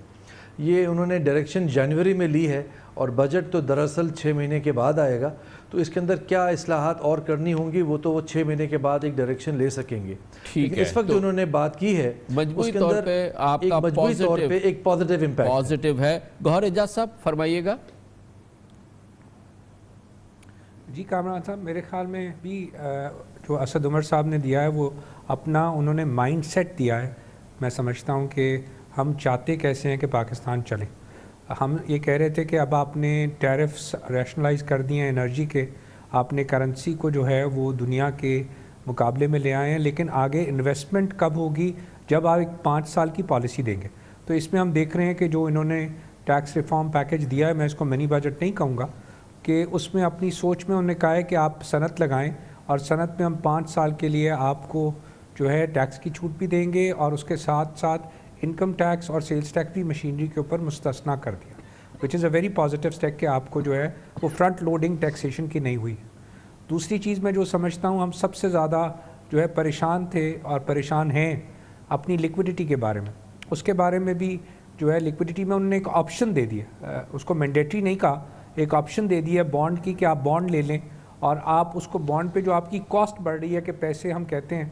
یہ انہوں نے ڈائریکشن جنوری میں لی ہے اور بجٹ تو دراصل 6 مہینے کے بعد آئے گا, تو اس کے اندر کیا اصلاحات اور کرنی ہوں گی وہ تو وہ 6 مہینے کے بعد ایک ڈائریکشن لے سکیں گے. لیکن اس وقت جو انہوں نے بات کی ہے مجموعی طور پہ آپ کا مجموعی طور پہ ایک پازیٹیو امپیکٹ پازیٹیو ہے. گوہر اعجاز صاحب فرمائیے گا. جی کامران صاحب, میرے خیال میں بھی جو اسد عمر صاحب نے دیا ہے وہ اپنا انہوں نے مائنڈ سیٹ دیا ہے. میں سمجھتا ہوں کہ ہم چاہتے کیسے ہیں کہ پاکستان چلے. ہم یہ کہہ رہے تھے کہ اب آپ نے ٹیرفس ریشنلائز کر دیے ہیں انرجی کے, آپ نے کرنسی کو جو ہے وہ دنیا کے مقابلے میں لے آئے ہیں, لیکن آگے انویسٹمنٹ کب ہوگی جب آپ ایک 5 سال کی پالیسی دیں گے. تو اس میں ہم دیکھ رہے ہیں کہ جو انہوں نے ٹیکس ریفارم پیکج دیا ہے, میں اس کو منی بجٹ نہیں کہوں گا, کہ اس میں اپنی سوچ میں انہوں نے کہا ہے کہ آپ صنعت لگائیں اور صنعت میں ہم 5 سال کے لیے آپ کو جو ہے ٹیکس کی چھوٹ بھی دیں گے اور اس کے ساتھ ساتھ انکم ٹیکس اور سیلز ٹیکس بھی مشینری کے اوپر مستثنا کر دیا, وچ از اے ویری پازیٹیو اسٹیپ کہ آپ کو جو ہے وہ فرنٹ لوڈنگ ٹیکسیشن کی نہیں ہوئی. دوسری چیز میں جو سمجھتا ہوں ہم سب سے زیادہ جو ہے پریشان تھے اور پریشان ہیں اپنی لیکوڈیٹی کے بارے میں. اس کے بارے میں بھی جو ہے لیکوڈیٹی میں انہوں نے ایک آپشن دے دیا, اس کو مینڈیٹری نہیں کہا, ایک آپشن دے دیا بانڈ کی کہ آپ بانڈ لے لیں اور آپ اس کو بانڈ پہ جو آپ کی کاسٹ بڑھ رہی ہے کہ پیسے ہم کہتے ہیں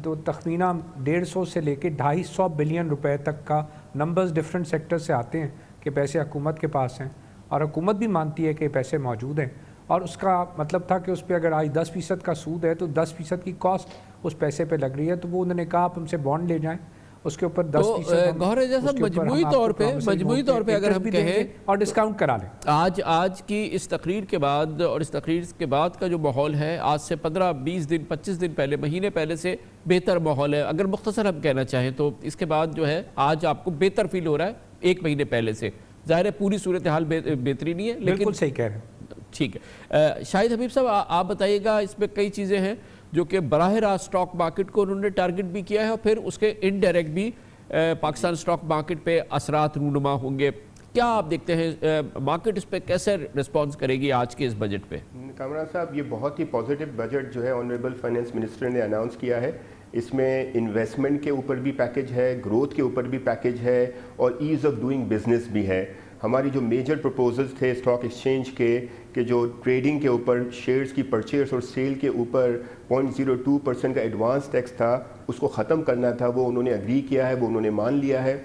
تو تخمینہ 150 سے لے کے 250 بلین روپے تک کا نمبرز ڈفرینٹ سیکٹر سے آتے ہیں کہ پیسے حکومت کے پاس ہیں اور حکومت بھی مانتی ہے کہ پیسے موجود ہیں, اور اس کا مطلب تھا کہ اس پہ اگر آج 10% کا سود ہے تو 10% کی کاسٹ اس پیسے پہ لگ رہی ہے. تو وہ انہوں نے کہا آپ ہم سے بانڈ لے جائیں اس کے اوپر 10% گوہر جیسا مجموعی طور پہ اگر ہم کہیں اور ڈسکاؤنٹ کرا لیں. آج کی اس تقریر کے بعد اور اس تقریر کے بعد کا جو ماحول ہے آج سے 15-20 دن 25 دن پہلے مہینے پہلے سے بہتر ماحول ہے. اگر مختصر ہم کہنا چاہیں تو اس کے بعد جو ہے آج آپ کو بہتر فیل ہو رہا ہے ایک مہینے پہلے سے. ظاہر ہے پوری صورتحال بہتری نہیں ہے لیکن بالکل صحیح کہہ رہے ہیں. ٹھیک ہے. شاہد حبیب صاحب آپ بتائیے گا اس میں کئی چیزیں ہیں جو کہ براہ راست اسٹاک مارکیٹ کو انہوں نے ٹارگٹ بھی کیا ہے اور پھر اس کے انڈائریکٹ بھی پاکستان اسٹاک مارکیٹ پہ اثرات رونما ہوں گے. کیا آپ دیکھتے ہیں مارکیٹ اس پہ کیسے رسپانس کرے گی آج کے اس بجٹ پہ؟ کامران صاحب یہ بہت ہی پازیٹیو بجٹ جو ہے آنریبل فائنانس منسٹر نے اناؤنس کیا ہے. اس میں انویسٹمنٹ کے اوپر بھی پیکج ہے, گروتھ کے اوپر بھی پیکج ہے اور ایز آف ڈوئنگ بزنس بھی ہے. ہماری جو میجر پروپوزلز تھے اسٹاک ایکسچینج کے کہ جو ٹریڈنگ کے اوپر شیئرز کی پرچیز اور سیل کے اوپر 0.02% کا ایڈوانس ٹیکس تھا اس کو ختم کرنا تھا, وہ انہوں نے اگری کیا ہے, وہ انہوں نے مان لیا ہے.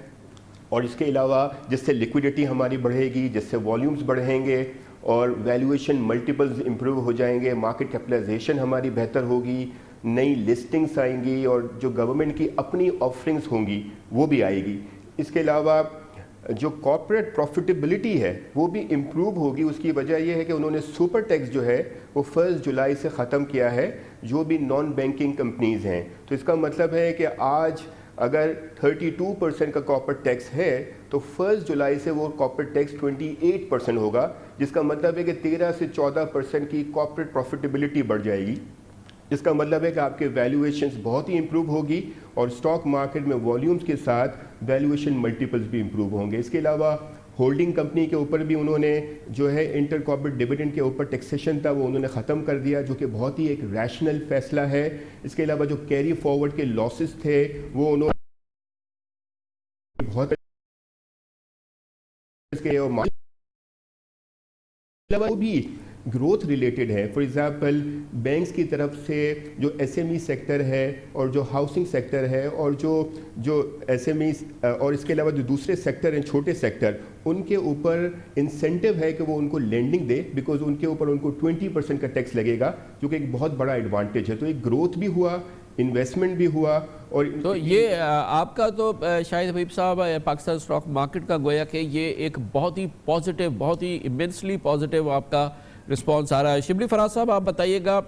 اور اس کے علاوہ جس سے لیکویڈیٹی ہماری بڑھے گی, جس سے والیومز بڑھیں گے اور ویلیویشن ملٹیپلز امپروو ہو جائیں گے, مارکیٹ کیپٹلائزیشن ہماری بہتر ہوگی, نئی لسٹنگز آئیں گی اور جو گورنمنٹ کی اپنی آفرنگز ہوں گی وہ بھی آئے گی. اس کے علاوہ جو کارپوریٹ پروفیٹیبلٹی ہے وہ بھی امپروو ہوگی. اس کی وجہ یہ ہے کہ انہوں نے سپر ٹیکس جو ہے وہ 1 جولائی سے ختم کیا ہے جو بھی نان بینکنگ کمپنیز ہیں. تو اس کا مطلب ہے کہ آج اگر 32% کا کارپوریٹ ٹیکس ہے تو 1 جولائی سے وہ کارپوریٹ ٹیکس 28% ہوگا, جس کا مطلب ہے کہ 13 سے 14% کی کارپوریٹ پروفیٹیبلٹی بڑھ جائے گی. اس کا مطلب ہے کہ آپ کے ویلیویشنز بہت ہی امپروو ہوگی اور اسٹاک مارکیٹ میں والیومز کے ساتھ ویلیویشن ملٹیپلز بھی امپروو ہوں گے. اس کے علاوہ ہولڈنگ کمپنی کے اوپر بھی انہوں نے جو ہے انٹر کارپوریٹ ڈیویڈنڈ کے اوپر ٹیکسیشن تھا وہ انہوں نے ختم کر دیا, جو کہ بہت ہی ایک ریشنل فیصلہ ہے. اس کے علاوہ جو کیری فارورڈ کے لاسز تھے وہ انہوں نے بہت بھی گروتھ ریلیٹڈ ہے. فار ایگزامپل بینکس کی طرف سے جو ایس ایم ای سیکٹر ہے اور جو ہاؤسنگ سیکٹر ہے اور جو ایس ایم ایز اور اس کے علاوہ جو دوسرے سیکٹر ہیں چھوٹے سیکٹر, ان کے اوپر انسینٹیو ہے کہ وہ ان کو لینڈنگ دے, بیکاز ان کے اوپر ان کو 20% کا ٹیکس لگے گا جو کہ ایک بہت بڑا ایڈوانٹیج ہے. تو ایک گروتھ بھی ہوا, انویسٹمنٹ بھی ہوا. اور تو یہ آپ کا تو شاہد حبیب صاحب پاکستان اسٹاک مارکیٹ کا گویا کہ یہ ایک بہت ہی پازیٹیو, بہت ہی امینسلی پازیٹیو آپ کا رسپانس آ رہا ہے. شبلی فراز صاحب آپ بتائیے گا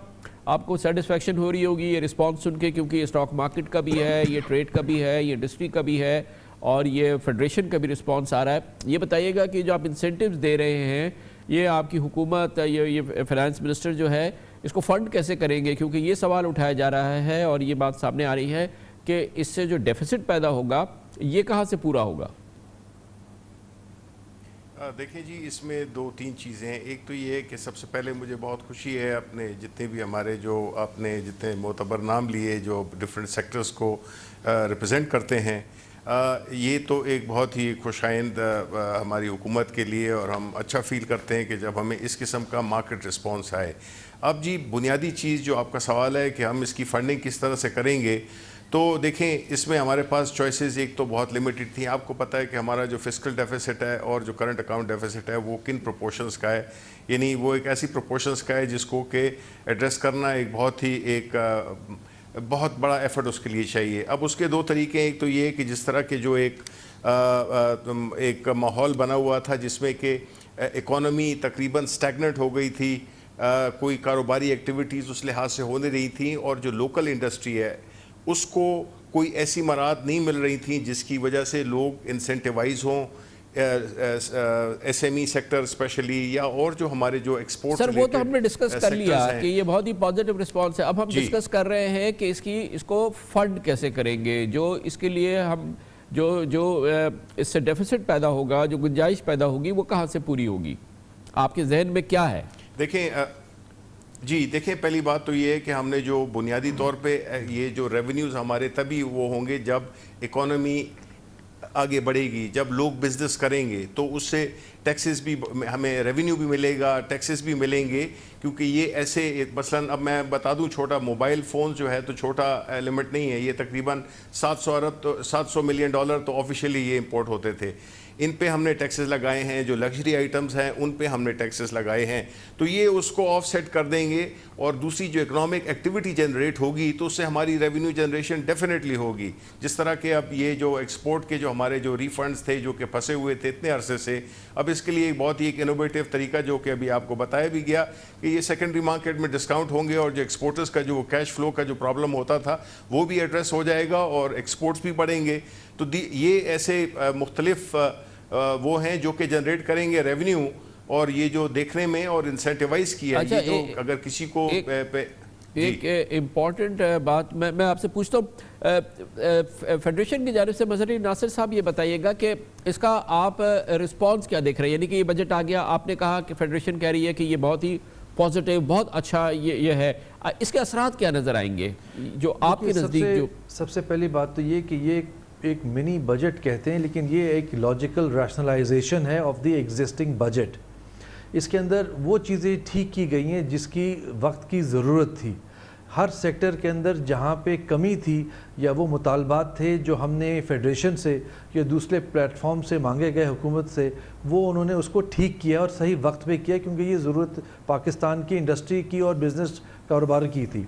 آپ کو سیٹسفیکشن ہو رہی ہوگی یہ رسپانس سن کے, کیونکہ یہ اسٹاک مارکیٹ کا بھی ہے, یہ ٹریڈ کا بھی ہے, یہ انڈسٹری کا بھی ہے اور یہ فیڈریشن کا بھی رسپانس آ رہا ہے. یہ بتائیے گا کہ جو آپ انسینٹیوز دے رہے ہیں یہ آپ کی حکومت, یہ فائنانس منسٹر جو ہے اس کو فنڈ کیسے کریں گے, کیونکہ یہ سوال اٹھایا جا رہا ہے اور یہ بات سامنے آ رہی ہے کہ اس سے جو ڈیفیسٹ پیدا ہوگا یہ کہاں سے پورا ہوگا؟ دیکھیں جی, اس میں 2-3 چیزیں ہیں. ایک تو یہ ہے کہ سب سے پہلے مجھے بہت خوشی ہے اپنے جتنے بھی ہمارے جو اپنے جتنے معتبر نام لیے جو ڈفرینٹ سیکٹرز کو ریپرزینٹ کرتے ہیں, یہ تو ایک بہت ہی خوش آئند ہماری حکومت کے لیے اور ہم اچھا فیل کرتے ہیں کہ جب ہمیں اس قسم کا مارکیٹ رسپانس آئے. اب جی بنیادی چیز جو آپ کا سوال ہے کہ ہم اس کی فنڈنگ کس طرح سے کریں گے, تو دیکھیں اس میں ہمارے پاس چوائسز ایک تو بہت لیمیٹڈ تھیں. آپ کو پتہ ہے کہ ہمارا جو فسکل ڈیفیسٹ ہے اور جو کرنٹ اکاؤنٹ ڈیفیسٹ ہے وہ کن پروپورشنز کا ہے, یعنی وہ ایک ایسی پروپورشنز کا ہے جس کو کہ ایڈریس کرنا ایک بہت ہی ایک بہت بڑا ایفرٹ اس کے لیے چاہیے. اب اس کے 2 طریقے, ایک تو یہ کہ جس طرح کے جو ایک ماحول بنا ہوا تھا جس میں کہ اکانومی تقریباً سٹیگنٹ ہو گئی تھی, کوئی کاروباری ایکٹیویٹیز اس لحاظ سے ہونے رہی تھیں اور جو لوکل انڈسٹری ہے اس کو کوئی ایسی مراحت نہیں مل رہی تھیں جس کی وجہ سے لوگ انسینٹیوائز ہوں, S M E sector especially یا اور جو ہمارے جو ایکسپورٹ. سر وہ تو ہم نے ڈسکس کر لیا کہ یہ بہت ہی پازیٹیو رسپانس ہے. اب ہم ڈسکس کر رہے ہیں کہ اس کو فنڈ کیسے کریں گے, جو اس کے لیے ہم جو اس سے ڈیفیسٹ پیدا ہوگا, جو گنجائش پیدا ہوگی وہ کہاں سے پوری ہوگی, آپ کے ذہن میں کیا ہے؟ دیکھیں پہلی بات تو یہ ہے کہ ہم نے جو بنیادی طور پہ یہ جو ریونیوز ہمارے تبھی وہ ہوں گے جب اکانومی آگے بڑھے گی, جب لوگ بزنس کریں گے تو اس سے ٹیکسز بھی ہمیں ریونیو بھی ملے گا, ٹیکسز بھی ملیں گے, کیونکہ یہ ایسے مثلاً اب میں بتا دوں چھوٹا موبائل فون جو ہے تو چھوٹا ایلیمنٹ نہیں ہے, یہ تقریباً $700 ملین تو آفیشیلی یہ امپورٹ ہوتے تھے. ان پہ ہم نے ٹیکسز لگائے ہیں, جو لگژری آئٹمز ہیں ان پہ ہم نے ٹیکسز لگائے ہیں, تو یہ اس کو آف سیٹ کر دیں گے. اور دوسری جو اکنامک ایکٹیویٹی جنریٹ ہوگی تو اس سے ہماری ریونیو جنریشن ڈیفینیٹلی ہوگی. جس طرح کہ اب یہ جو ایکسپورٹ کے جو ہمارے جو ریفنڈز تھے جو کہ پھنسے ہوئے تھے اتنے عرصے سے, اب اس کے لیے بہت ہی ایک انوویٹیو طریقہ جو کہ ابھی آپ کو بتایا بھی گیا کہ یہ سیکنڈری مارکیٹ میں ڈسکاؤنٹ ہوں گے, اور جو ایکسپورٹرز کا جو کیش فلو کا جو پرابلم ہوتا تھا وہ بھی ایڈریس ہو جائے گا اور ایکسپورٹس بھی بڑھیں گے. تو یہ ایسے مختلف وہ ہیں جو کہ جنریٹ کریں گے ریونیو, اور یہ جو دیکھنے میں اور انسینٹیوائز کیا ہے جو اگر کسی کو ایک امپورٹنٹ بات میں آپ سے پوچھتا ہوں, فیڈریشن کی جانب سے مظہر ناصر صاحب یہ بتائیے گا کہ اس کا آپ رسپانس کیا دیکھ رہے ہیں؟ یعنی کہ یہ بجٹ آ گیا, آپ نے کہا کہ فیڈریشن کہہ رہی ہے کہ یہ بہت ہی پازیٹیو, بہت اچھا یہ ہے, اس کے اثرات کیا نظر آئیں گے جو آپ کے نزدیک؟ سب سے پہلی بات تو یہ کہ یہ ایک منی بجٹ کہتے ہیں, لیکن یہ ایک لاجیکل ریشنلائزیشن ہے آف دی ایگزسٹنگ بجٹ. اس کے اندر وہ چیزیں ٹھیک کی گئی ہیں جس کی وقت کی ضرورت تھی. ہر سیکٹر کے اندر جہاں پہ کمی تھی یا وہ مطالبات تھے جو ہم نے فیڈریشن سے یا دوسرے پلیٹ فارم سے مانگے گئے حکومت سے, وہ انہوں نے اس کو ٹھیک کیا اور صحیح وقت پہ کیا, کیونکہ یہ ضرورت پاکستان کی انڈسٹری کی اور بزنس کاروبار کی تھی.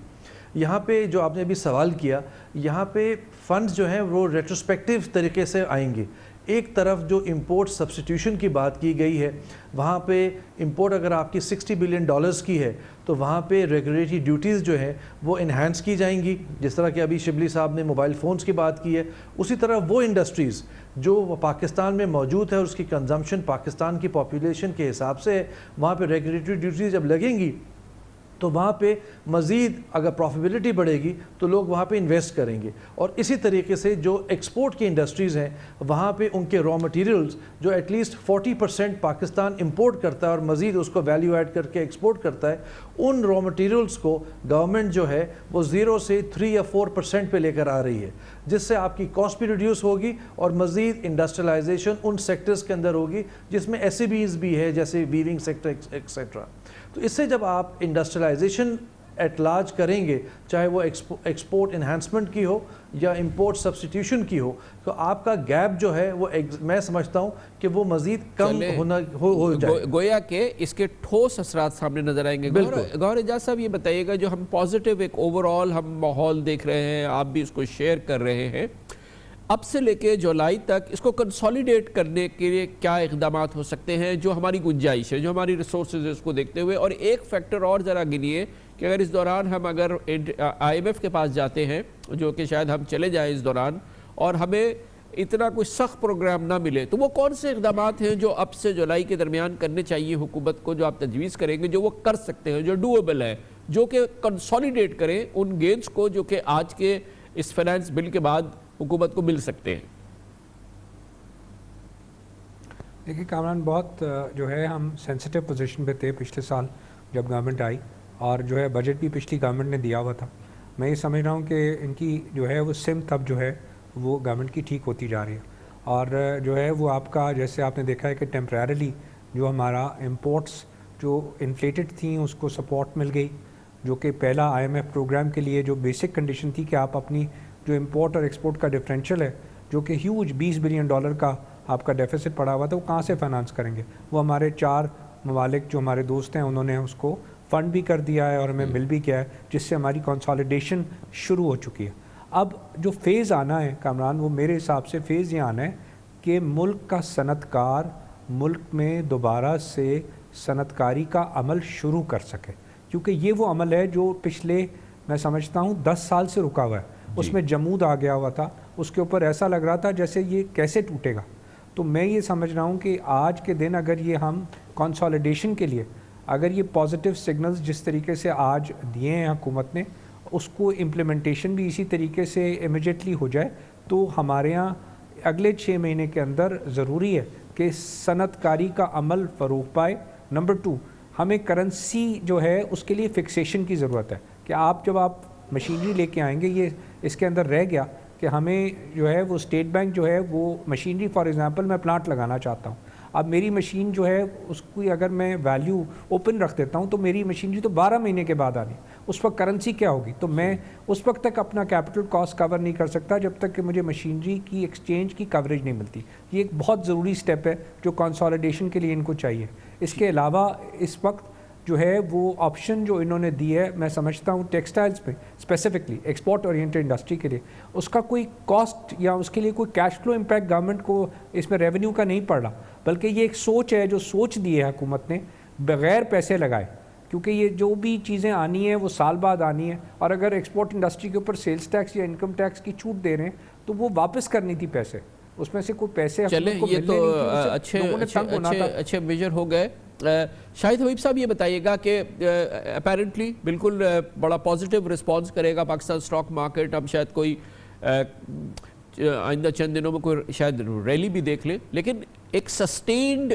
یہاں پہ جو آپ نے ابھی سوال کیا, یہاں پہ فنڈز جو ہیں وہ ریٹروسپیکٹیو طریقے سے آئیں گے. ایک طرف جو امپورٹ سبسٹیٹیوشن کی بات کی گئی ہے, وہاں پہ امپورٹ اگر آپ کی $60 بلین کی ہے تو وہاں پہ ریگولیٹری ڈیوٹیز جو ہیں وہ انہینس کی جائیں گی, جس طرح کہ ابھی شبلی صاحب نے موبائل فونز کی بات کی ہے. اسی طرح وہ انڈسٹریز جو پاکستان میں موجود ہے اور اس کی کنزمپشن پاکستان کی پاپولیشن کے حساب سے ہے, وہاں پہ ریگولیٹری ڈیوٹیز جب لگیں گی تو وہاں پہ مزید اگر پروفیبلٹی بڑھے گی تو لوگ وہاں پہ انویسٹ کریں گے. اور اسی طریقے سے جو ایکسپورٹ کی انڈسٹریز ہیں وہاں پہ ان کے را مٹیریلز جو ایٹ لیسٹ 40% پاکستان امپورٹ کرتا ہے اور مزید اس کو ویلیو ایڈ کر کے ایکسپورٹ کرتا ہے, ان را مٹیریلز کو گورنمنٹ جو ہے وہ 0 سے 3 یا 4% پہ لے کر آ رہی ہے, جس سے آپ کی کاسٹ بھی ریڈیوس ہوگی اور مزید انڈسٹریلائزیشن ان سیکٹرز کے اندر ہوگی جس میں SMEs بھی ہے, جیسے ویونگ سیکٹر ایکسیٹرا. تو اس سے جب آپ انڈسٹریلائزیشن ایٹ لارج کریں گے, چاہے وہ ایکسپورٹ انہانسمنٹ کی ہو یا امپورٹ سبسٹیٹیوشن کی ہو, تو آپ کا گیپ جو ہے وہ میں سمجھتا ہوں کہ وہ مزید کم ہو جائے. گویا کہ اس کے ٹھوس اثرات سامنے نظر آئیں گے. گوہر اعجاز صاحب یہ بتائیے گا, جو ہم پازیٹیو ایک اوور آل ہم ماحول دیکھ رہے ہیں, آپ بھی اس کو شیئر کر رہے ہیں, اب سے لے کے جولائی تک اس کو کنسولیڈیٹ کرنے کے لیے کیا اقدامات ہو سکتے ہیں جو ہماری گنجائش ہے, جو ہماری ریسورسز ہے, اس کو دیکھتے ہوئے؟ اور ایک فیکٹر اور ذرا گنیے کہ اگر اس دوران ہم اگر IMF کے پاس جاتے ہیں, جو کہ شاید ہم چلے جائیں اس دوران, اور ہمیں اتنا کوئی سخت پروگرام نہ ملے, تو وہ کون سے اقدامات ہیں جو اب سے جولائی کے درمیان کرنے چاہیے حکومت کو, جو آپ تجویز کریں گے, جو وہ کر سکتے ہیں, جو ڈویبل ہے, جو کہ کنسولیڈیٹ کریں ان گینز کو جو کہ آج کے اس فائنانس بل کے بعد حکومت کو مل سکتے ہیں؟ دیکھیں کامران, بہت جو ہے ہم سینسٹیو پوزیشن پہ تھے پچھلے سال جب گورنمنٹ آئی, اور جو ہے بجٹ بھی پچھلی گورنمنٹ نے دیا ہوا تھا. میں یہ سمجھ رہا ہوں کہ ان کی جو ہے وہ سمت اب جو ہے وہ گورنمنٹ کی ٹھیک ہوتی جا رہی ہے, اور جو ہے وہ آپ کا جیسے آپ نے دیکھا ہے کہ ٹیمپریرلی جو ہمارا امپورٹس جو انفلیٹڈ تھیں اس کو سپورٹ مل گئی, جو کہ پہلا IMF پروگرام کے لیے جو بیسک کنڈیشن تھی کہ آپ اپنی جو امپورٹ اور ایکسپورٹ کا ڈفرینشیل ہے جو کہ ہیوج $20 بلین کا آپ کا ڈیفیسٹ پڑا ہوا تھا, وہ کہاں سے فائنانس کریں گے؟ وہ ہمارے 4 ممالک جو ہمارے دوست ہیں انہوں نے اس کو فنڈ بھی کر دیا ہے اور ہمیں مل بھی کیا ہے, جس سے ہماری کنسالیڈیشن شروع ہو چکی ہے. اب جو فیز آنا ہے کامران, وہ میرے حساب سے فیز یہ آنا ہے کہ ملک کا صنعت کار ملک میں دوبارہ سے صنعت کاری کا عمل شروع کر سکے, کیونکہ یہ وہ عمل ہے جو پچھلے میں سمجھتا ہوں 10 سال سے رکا ہوا ہے. اس میں جمود آ گیا ہوا تھا, اس کے اوپر ایسا لگ رہا تھا جیسے یہ کیسے ٹوٹے گا. تو میں یہ سمجھ رہا ہوں کہ آج کے دن اگر یہ ہم کنسالیڈیشن کے لیے اگر یہ پازیٹیو سگنلز جس طریقے سے آج دیے ہیں حکومت نے, اس کو امپلیمنٹیشن بھی اسی طریقے سے امیجیٹلی ہو جائے, تو ہمارے ہاں اگلے 6 مہینے کے اندر ضروری ہے کہ صنعت کاری کا عمل فروغ پائے. نمبر 2, ہمیں کرنسی جو ہے اس کے لیے فکسیشن کی ضرورت ہے کہ آپ جب آپ مشینری لے کے آئیں گے, یہ اس کے اندر رہ گیا کہ ہمیں جو ہے وہ اسٹیٹ بینک جو ہے وہ مشینری, فار ایگزامپل میں پلانٹ لگانا چاہتا ہوں, اب میری مشین جو ہے اس کی اگر میں ویلیو اوپن رکھ دیتا ہوں تو میری مشینری تو 12 مہینے کے بعد آنی, اس وقت کرنسی کیا ہوگی, تو میں اس وقت تک اپنا کیپٹل کاسٹ کور نہیں کر سکتا جب تک کہ مجھے مشینری کی ایکسچینج کی کوریج نہیں ملتی. یہ ایک بہت ضروری سٹیپ ہے جو کنسالیڈیشن کے لیے ان کو چاہیے. اس کے علاوہ اس وقت جو ہے وہ آپشن جو انہوں نے دی ہے, میں سمجھتا ہوں ٹیکسٹائلز پہ اسپیسیفکلی ایکسپورٹ اورینٹڈ انڈسٹری کے لیے, اس کا کوئی کاسٹ یا اس کے لیے کوئی کیش فلو امپیکٹ گورنمنٹ کو اس میں ریونیو کا نہیں پڑ رہا, بلکہ یہ ایک سوچ ہے جو سوچ دی ہے حکومت نے بغیر پیسے لگائے, کیونکہ یہ جو بھی چیزیں آنی ہیں وہ سال بعد آنی ہیں, اور اگر ایکسپورٹ انڈسٹری کے اوپر سیلز ٹیکس یا انکم ٹیکس کی چھوٹ دے رہے ہیں تو وہ واپس کرنی تھی پیسے, اس میں سے کوئی پیسے چلیں یہ تو اچھے میجر ہو گئے. شاہد حبیب صاحب یہ بتائیے گا کہ اپیرنٹلی بالکل بڑا پازیٹیو رسپانس کرے گا پاکستان سٹاک مارکیٹ, ہم شاید کوئی آئندہ چند دنوں میں کوئی شاید ریلی بھی دیکھ لیں, لیکن ایک سسٹینڈ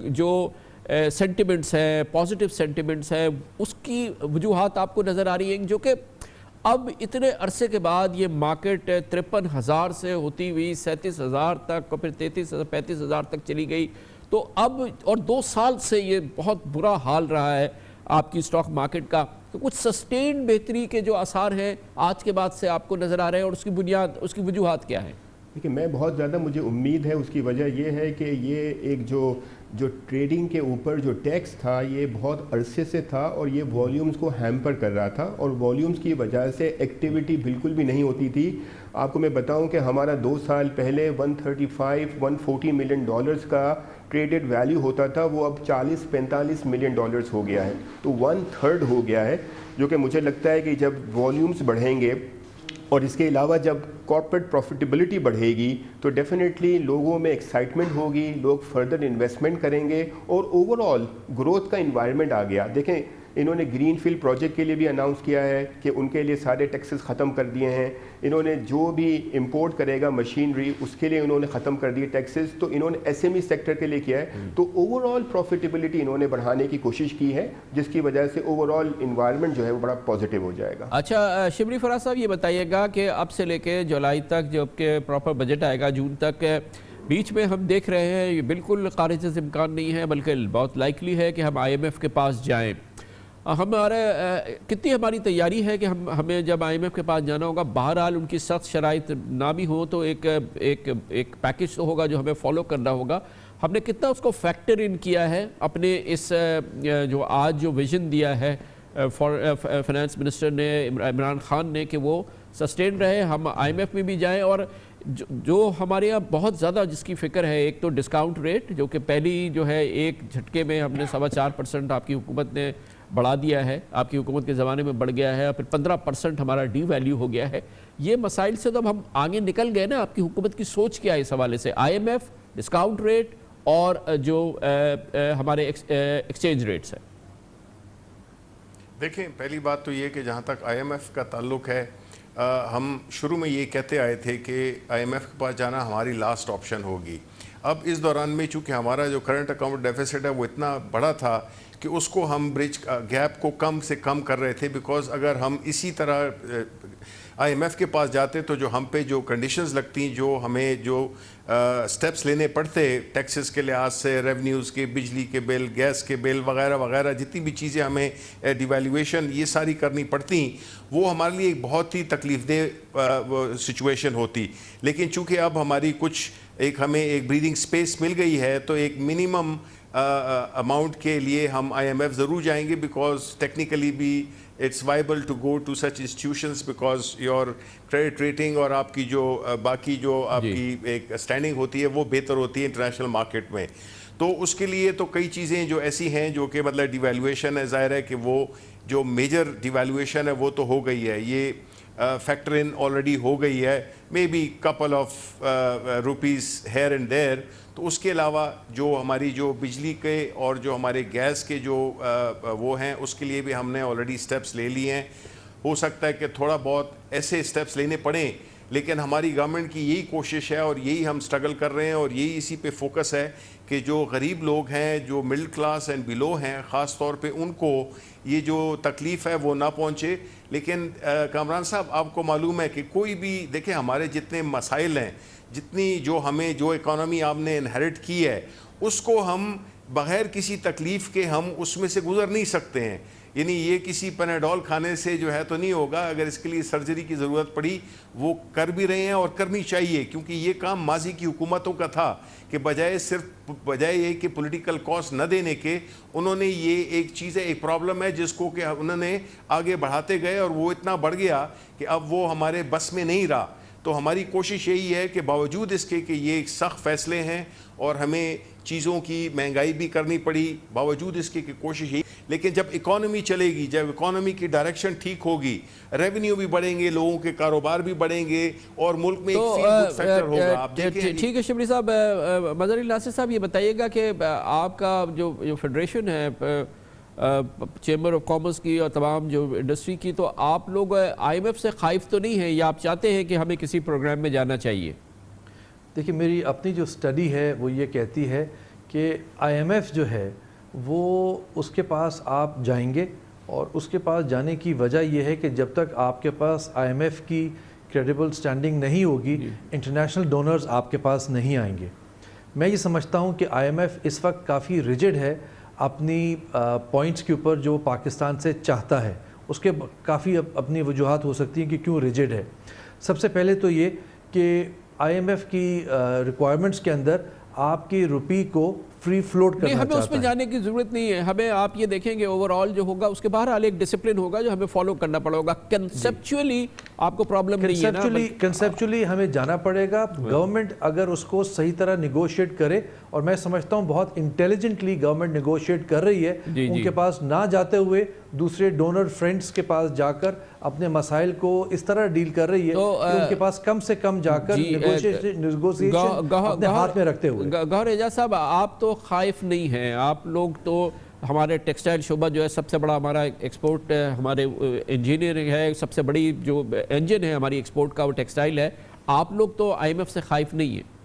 جو سینٹیمنٹس ہیں, پازیٹیو سینٹیمنٹس ہیں, اس کی وجوہات آپ کو نظر آ رہی ہیں جو کہ اب اتنے عرصے کے بعد یہ مارکیٹ 53,000 سے ہوتی ہوئی 37,000 تک اور پھر 35,000 تک چلی گئی, تو اب اور 2 سال سے یہ بہت برا حال رہا ہے آپ کی سٹاک مارکیٹ کا, تو کچھ سسٹین بہتری کے جو آثار ہیں آج کے بعد سے آپ کو نظر آ رہے ہیں, اور اس کی بنیاد, اس کی وجوہات کیا ہیں؟ دیکھیں میں بہت زیادہ مجھے امید ہے, اس کی وجہ یہ ہے کہ یہ ایک جو ٹریڈنگ کے اوپر جو ٹیکس تھا یہ بہت عرصے سے تھا اور یہ والیومز کو ہیمپر کر رہا تھا, اور والیومز کی وجہ سے ایکٹیویٹی بالکل بھی نہیں ہوتی تھی. آپ کو میں بتاؤں کہ ہمارا 2 سال پہلے 135-140 ملین ڈالرز کا ٹریڈڈ ویلیو ہوتا تھا, وہ اب 40-45 ملین ڈالرز ہو گیا ہے, تو 1/3 ہو گیا ہے, جو کہ مجھے لگتا ہے کہ جب والیومز بڑھیں گے اور اس کے علاوہ جب کارپوریٹ پروفیٹیبلٹی بڑھے گی تو ڈیفینیٹلی لوگوں میں ایکسائٹمنٹ ہوگی, لوگ فردر انویسٹمنٹ کریں گے اور اوور آل گروتھ کا انوائرمنٹ آ گیا. دیکھیں انہوں نے گرین فیلڈ پروجیکٹ کے لیے بھی اناؤنس کیا ہے کہ ان کے لیے سارے ٹیکسز ختم کر دیے ہیں, انہوں نے جو بھی امپورٹ کرے گا مشینری اس کے لیے انہوں نے ختم کر دیے ٹیکسز, تو انہوں نے ایس ایم ای سیکٹر کے لیے کیا ہے, تو اوور آل پروفیٹیبلٹی انہوں نے بڑھانے کی کوشش کی ہے, جس کی وجہ سے اوور آل انوائرمنٹ جو ہے وہ بڑا پازیٹیو ہو جائے گا. اچھا شبلی فراز صاحب یہ بتائیے گا کہ اب سے لے کے جولائی تک جب کہ پراپر بجٹ آئے گا جون تک, بیچ میں ہم دیکھ رہے ہیں یہ بالکل خارج سے امکان نہیں ہے بلکہ بہت لائکلی ہے کہ ہم آئی ایم ایف کے پاس جائیں. کتنی ہماری تیاری ہے کہ ہمیں جب آئی ایم ایف کے پاس جانا ہوگا, بہرحال ان کی سخت شرائط نہ بھی ہوں تو ایک پیکج تو ہوگا جو ہمیں فالو کرنا ہوگا, ہم نے کتنا اس کو فیکٹر ان کیا ہے اپنے اس جو آج جو ویژن دیا ہے فائنانس منسٹر نے عمران خان نے کہ وہ سسٹین رہے, ہم آئی ایم ایف میں بھی جائیں, اور جو ہمارے یہاں بہت زیادہ جس کی فکر ہے, ایک تو ڈسکاؤنٹ ریٹ جو کہ پہلی جو ہے ایک جھٹکے میں ہم نے 4.25% آپ کی حکومت نے بڑھا دیا ہے, آپ کی حکومت کے زمانے میں بڑھ گیا ہے, اور پھر 15% ہمارا ڈی ویلیو ہو گیا ہے. یہ مسائل سے تو ہم آگے نکل گئے نا, آپ کی حکومت کی سوچ کیا ہے اس حوالے سے, I M F, discount rate اور جو ہمارے ایکسچینج ریٹس ہیں؟ دیکھیں پہلی بات تو یہ کہ جہاں تک آئی ایم ایف کا تعلق ہے, ہم شروع میں یہ کہتے آئے تھے کہ آئی ایم ایف کے پاس جانا ہماری لاسٹ آپشن ہوگی. اب اس دوران میں چونکہ ہمارا جو کرنٹ اکاؤنٹ ڈیفیسٹ ہے وہ اتنا بڑا تھا کہ اس کو ہم برج گیپ کو کم سے کم کر رہے تھے, بیکاز اگر ہم اسی طرح آئی ایم ایف کے پاس جاتے تو جو ہم پہ جو کنڈیشنز لگتی, جو ہمیں جو سٹیپس لینے پڑتے ٹیکسز کے لحاظ سے, ریونیوز کے, بجلی کے بل, گیس کے بل وغیرہ وغیرہ, جتنی بھی چیزیں ہمیں ڈیویلیویشن یہ ساری کرنی پڑتی, وہ ہمارے لیے ایک بہت ہی تکلیف دہ سچویشن ہوتی. لیکن چونکہ اب ہماری کچھ ہمیں ایک بریدنگ سپیس مل گئی ہے, تو ایک منیمم اماؤنٹ کے لیے ہم آئی ایم ایف ضرور جائیں گے, بیکاز ٹیکنیکلی بھی it's viable to go to such institutions, because your credit rating اور آپ کی جو باقی جو آپ کی ایک اسٹینڈنگ ہوتی ہے وہ بہتر ہوتی ہے انٹرنیشنل مارکیٹ میں. تو اس کے لیے تو کئی چیزیں جو ایسی ہیں جو کہ مطلب ڈیویلیویشن ہے, ظاہر ہے کہ وہ جو میجر ڈیویلیویشن ہے وہ تو ہو گئی ہے, یہ فیکٹر ان آلریڈی ہو گئی ہے, maybe couple of rupees here and there. تو اس کے علاوہ جو ہماری جو بجلی کے اور جو ہمارے گیس کے جو وہ ہیں اس کے لیے بھی ہم نے آلریڈی سٹیپس لے لیے ہیں. ہو سکتا ہے کہ تھوڑا بہت ایسے سٹیپس لینے پڑیں, لیکن ہماری گورنمنٹ کی یہی کوشش ہے اور یہی ہم سٹرگل کر رہے ہیں اور یہی اسی پہ فوکس ہے کہ جو غریب لوگ ہیں, جو مڈل کلاس اینڈ بلو ہیں, خاص طور پہ ان کو یہ جو تکلیف ہے وہ نہ پہنچے. لیکن کامران صاحب آپ کو معلوم ہے کہ کوئی بھی دیکھیں ہمارے جتنے مسائل ہیں, جتنی جو ہمیں جو اکانومی آپ نے انہیرٹ کی ہے, اس کو ہم بغیر کسی تکلیف کے ہم اس میں سے گزر نہیں سکتے ہیں. یعنی یہ کسی پیناڈول کھانے سے جو ہے تو نہیں ہوگا. اگر اس کے لیے سرجری کی ضرورت پڑی وہ کر بھی رہے ہیں اور کرنی چاہیے, کیونکہ یہ کام ماضی کی حکومتوں کا تھا کہ بجائے یہ کہ پولیٹیکل کاسٹ نہ دینے کے, انہوں نے یہ ایک چیز ہے, ایک پرابلم ہے جس کو کہ انہوں نے آگے بڑھاتے گئے اور وہ اتنا بڑھ گیا کہ اب وہ ہمارے بس میں نہیں رہا. تو ہماری کوشش یہی ہے کہ باوجود اس کے کہ یہ ایک سخت فیصلے ہیں اور ہمیں چیزوں کی مہنگائی بھی کرنی پڑی, باوجود اس کے کہ کوشش یہی, لیکن جب اکانومی چلے گی, جب اکانومی کی ڈائریکشن ٹھیک ہوگی, ریونیو بھی بڑھیں گے, لوگوں کے کاروبار بھی بڑھیں گے اور ملک میں ایک فیل گڈ فیکٹر ہوگا. آپ دیکھیں. ٹھیک ہے شبلی صاحب. مظہر علی ناصر صاحب یہ بتائیے گا کہ آپ کا جو فیڈریشن ہے چیمبر آف کامرس کی اور تمام جو انڈسٹری کی, تو آپ لوگ آئی ایم ایف سے خائف تو نہیں ہیں, یا آپ چاہتے ہیں کہ ہمیں کسی پروگرام میں جانا چاہیے؟ دیکھیے میری اپنی جو سٹڈی ہے وہ یہ کہتی ہے کہ آئی ایم ایف جو ہے وہ اس کے پاس آپ جائیں گے, اور اس کے پاس جانے کی وجہ یہ ہے کہ جب تک آپ کے پاس آئی ایم ایف کی کریڈیبل سٹینڈنگ نہیں ہوگی, انٹرنیشنل ڈونرز آپ کے پاس نہیں آئیں گے. میں یہ سمجھتا ہوں کہ آئی ایم ایف اس وقت کافی ریجڈ ہے اپنی پوائنٹس کے اوپر جو پاکستان سے چاہتا ہے. اس کے کافی اپنی وجوہات ہو سکتی ہیں کہ کیوں ریجڈ ہے. سب سے پہلے تو یہ کہ آئی ایم ایف کی ریکوائرمنٹس کے اندر آپ کی روپی کو فری فلوٹ کرنا چاہتا ہے. ہمیں اس میں جانے کی ضرورت نہیں ہے. ہمیں آپ یہ دیکھیں گے اوور آل جو ہوگا اس کے بہرحال ایک ڈسپلن ہوگا جو ہمیں فالو کرنا پڑے گا. کنسیپچولی آپ کو پرابلم نہیں ہے نا. کنسیپچولی ہمیں جانا پڑے گا. گورنمنٹ اگر اس کو صحیح طرح نیگوشیٹ کرے, اور میں سمجھتا ہوں بہت انٹیلیجنٹلی گورنمنٹ نیگوشیٹ کر رہی ہے, ان کے پاس نہ جاتے ہوئے دوسرے ڈونر فرینڈز کے پاس جا کر اپنے مسائل کو اس طرح ڈیل کر رہی ہے کہ ان کے پاس کم سے کم جا کر نیگوشیشن اپنے ہاتھ میں رکھتے ہوئے. گوہر اعجاز صاحب, آپ تو خائف نہیں ہیں. آپ لوگ تو, ہمارے ٹیکسٹائل شعبہ جو ہے سب سے بڑا ہمارا ایکسپورٹ, ہمارے انجینئرنگ ہے, سب سے بڑی جو انجن ہے ہماری ایکسپورٹ کا وہ ٹیکسٹائل ہے. آپ لوگ تو آئی ایم ایف سے خائف نہیں ہیں.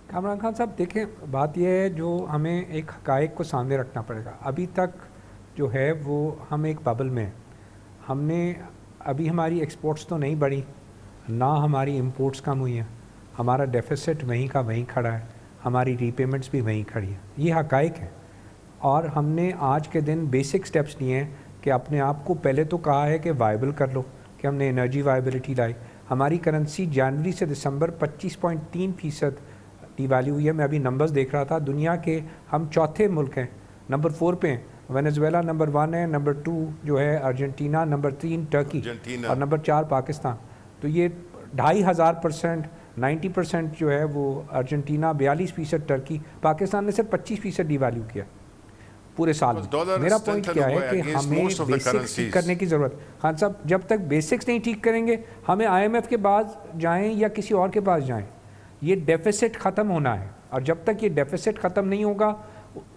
کامران خان صاحب دیکھیں, بات یہ ہے جو ہمیں ایک حقائق کو سامنے رکھنا پڑے گا. ابھی تک جو ہے وہ ہم ایک ببل میں, ہم نے ابھی ہماری ایکسپورٹس تو نہیں بڑھی, نہ ہماری امپورٹس کم ہوئی ہیں, ہمارا ڈیفیسٹ وہیں کا وہیں کھڑا ہے, ہماری ری پیمنٹس بھی وہیں کھڑی ہیں. یہ حقائق ہے. اور ہم نے آج کے دن بیسک سٹیپس لیے ہیں کہ اپنے آپ کو پہلے تو کہا ہے کہ وائبل کر لو, کہ ہم نے انرجی وائبلٹی لائی. ہماری کرنسی جنوری سے دسمبر 25.3% ڈی ویلیو ہوئی ہے. میں ابھی نمبرز دیکھ رہا تھا, دنیا کے ہم چوتھے ملک ہیں, نمبر 4 پہ ہیں. وینزویلا نمبر 1 ہے, نمبر 2 جو ہے ارجنٹینا, نمبر 3 ٹرکی, اور نمبر 4 پاکستان. تو یہ 2500%, 90% جو ہے وہ ارجنٹینا, 42% ٹرکی, پاکستان نے صرف 25% ڈی ویلیو کیا پورے سال میں. میرا پوائنٹ کیا ہے کہ ہمیں بیسکس ٹھیک کرنے کی ضرورت. خان صاحب جب تک بیسکس نہیں ٹھیک کریں گے, ہمیں آئی ایم ایف کے پاس جائیں یا کسی اور کے پاس جائیں, یہ ڈیفیسٹ ختم ہونا ہے. اور جب تک یہ ڈیفیسٹ ختم نہیں ہوگا,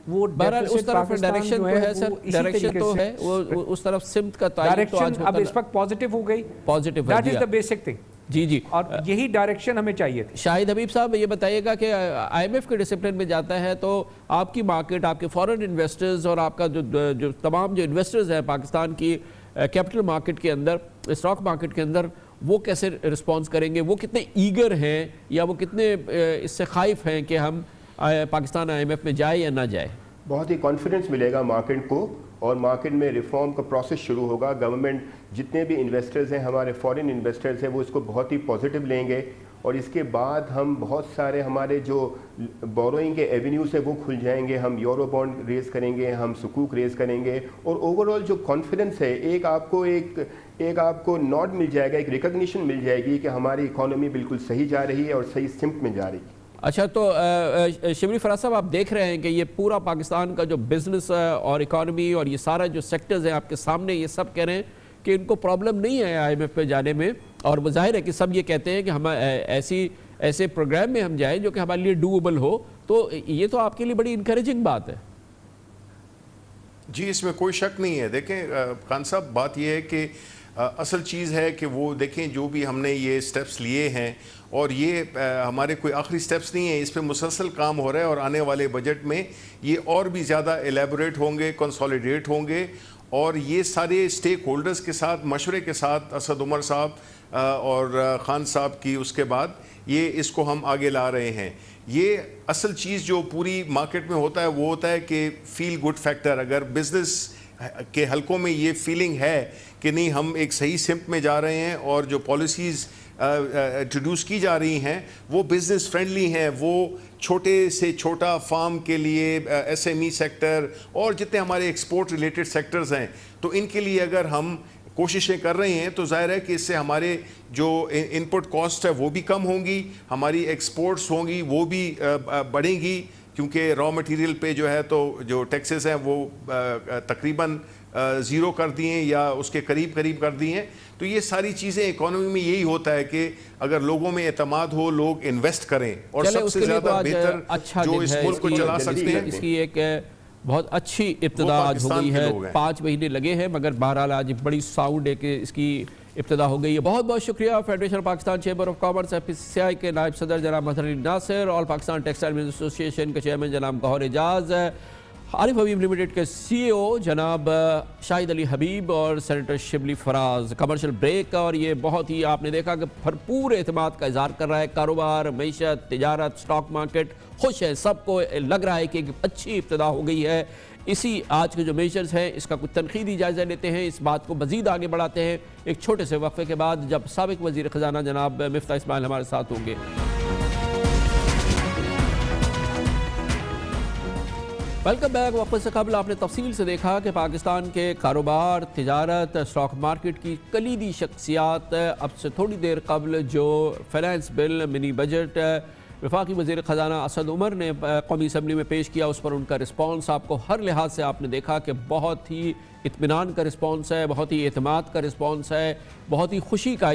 وہ اس طرف ڈائریکشن تو ہے سر, ڈائریکشن تو ہے, وہ اس طرف سمت کا تعین تو آج اب اس وقت پازیٹیو ہو گئی. Positive, that is the basic thing. جی, اور یہی ڈائریکشن ہمیں چاہیے تھی. شاہد حبیب صاحب یہ بتائیے گا کہ آئی ایم ایف کے ڈسپلن میں جاتا ہے تو آپ کی مارکیٹ, آپ کے فورن انویسٹرز اور آپ کا جو تمام جو انویسٹرز ہیں پاکستان کی کیپٹل مارکیٹ کے اندر, اسٹاک مارکیٹ کے اندر, وہ کیسے رسپانس کریں گے؟ وہ کتنے ایگر ہیں یا وہ کتنے اس سے خائف ہیں کہ ہم پاکستان آئی ایم ایف میں جائے یا نہ جائے؟ بہت ہی کانفیڈنس ملے گا مارکیٹ کو, اور مارکیٹ میں ریفارم کا پروسیس شروع ہوگا. گورنمنٹ جتنے بھی انویسٹرز ہیں, ہمارے فورن انویسٹرز ہیں, وہ اس کو بہت ہی پازیٹیو لیں گے. اور اس کے بعد ہم بہت سارے ہمارے جو بوروئنگ کے ایونیوز ہیں وہ کھل جائیں گے. ہم یورو بانڈ ریز کریں گے, ہم سکوک ریز کریں گے, اور اوور آل جو کانفیڈنس ہے, ایک آپ کو نوٹ مل جائے گا, ایک ریکگنیشن مل جائے گی کہ ہماری اکانومی بالکل صحیح جا رہی ہے اور صحیح سمت میں جا رہی ہے. اچھا, تو شبلی فراز صاحب آپ دیکھ رہے ہیں کہ یہ پورا پاکستان کا جو بزنس اور اکانومی اور یہ سارا جو سیکٹرز ہیں آپ کے سامنے, یہ سب کہہ رہے ہیں کہ ان کو پرابلم نہیں ہے آئی ایم ایف پہ جانے میں, اور ظاہر ہے کہ سب یہ کہتے ہیں کہ ہم ایسے پروگرام میں ہم جائیں جو کہ ہمارے لیے ڈویبل ہو. تو یہ تو آپ کے لیے بڑی انکریجنگ بات ہے. جی, اس میں کوئی شک نہیں ہے. دیکھیں خان صاحب, بات یہ ہے کہ اصل چیز ہے کہ وہ دیکھیں جو بھی ہم نے یہ سٹیپس لیے ہیں, اور یہ ہمارے کوئی آخری سٹیپس نہیں ہیں, اس پہ مسلسل کام ہو رہا ہے, اور آنے والے بجٹ میں یہ اور بھی زیادہ ایلیبوریٹ ہوں گے, کنسولیڈیٹ ہوں گے, اور یہ سارے سٹیک ہولڈرز کے ساتھ مشورے کے ساتھ اسد عمر صاحب اور خان صاحب کی اس کے بعد یہ اس کو ہم آگے لا رہے ہیں. یہ اصل چیز جو پوری مارکیٹ میں ہوتا ہے وہ ہوتا ہے کہ فیل گڈ فیکٹر. اگر بزنس کے حلقوں میں یہ فیلنگ ہے کہ نہیں ہم ایک صحیح سمت میں جا رہے ہیں اور جو پالیسیز انٹروڈیوس کی جا رہی ہیں وہ بزنس فرینڈلی ہیں, وہ چھوٹے سے چھوٹا فارم کے لیے, ایس ایم ای سیکٹر اور جتنے ہمارے ایکسپورٹ ریلیٹڈ سیکٹرز ہیں, تو ان کے لیے اگر ہم کوششیں کر رہے ہیں تو ظاہر ہے کہ اس سے ہمارے جو ان پٹ کاسٹ ہے وہ بھی کم ہوں گی, ہماری ایکسپورٹس ہوں گی وہ بھی بڑھیں گی, کیونکہ را مٹیریل پہ جو ہے تو جو ٹیکسز ہیں وہ تقریباً زیرو کر دیے یا اس کے قریب کر دیے ہیں. تو یہ ساری چیزیں اکانومی میں یہی ہوتا ہے کہ اگر لوگوں میں اعتماد ہو, لوگ انویسٹ کریں, اور سب سے زیادہ بہتر جو اس ملک کو چلا سکتے ہیں. اس کی ایک بہت اچھی ابتدا آج ہو گئی ہے, 5 مہینے لگے ہیں مگر بہرحال آج بڑی ساؤنڈ ہے کہ اس کی ابتدا ہو گئی ہے. بہت بہت شکریہ federation Pakistan chamber of commerce FPCCI کے نائب صدر جناب مظہر علی ناصر, آل پاکستان ٹیکسٹائل بزنس ایسوسی ایشن کے چیئرمین جناب گوہر اعجاز, عارف حبیب لمیٹڈ کے CEO جناب شاہد علی حبیب اور senator Shibli Faraz. Commercial break, اور یہ بہت ہی آپ نے دیکھا کہ بھرپور اعتماد کا اظہار کر رہا ہے کاروبار, معیشت, تجارت, سٹاک مارکیٹ خوش ہے, سب کو لگ رہا ہے کہ ایک اچھی ابتدا ہو گئی ہے. اسی آج کے جو میجرز ہیں اس کا کچھ تنقیدی جائزہ لیتے ہیں, اس بات کو مزید آگے بڑھاتے ہیں ایک چھوٹے سے وقفے کے بعد جب سابق وزیر خزانہ جناب مفتاح اسماعیل ہمارے ساتھ ہوں گے. Welcome back. وقفے سے قبل آپ نے تفصیل سے دیکھا کہ پاکستان کے کاروبار, تجارت, اسٹاک مارکیٹ کی کلیدی شخصیات اب سے تھوڑی دیر قبل جو فائنانس بل منی بجٹ وفاقی وزیر خزانہ اسد عمر نے قومی اسمبلی میں پیش کیا, اس پر ان کا رسپانس آپ کو ہر لحاظ سے آپ نے دیکھا کہ بہت ہی اطمینان کا رسپانس ہے, بہت ہی اعتماد کا رسپانس ہے, بہت ہی خوشی کا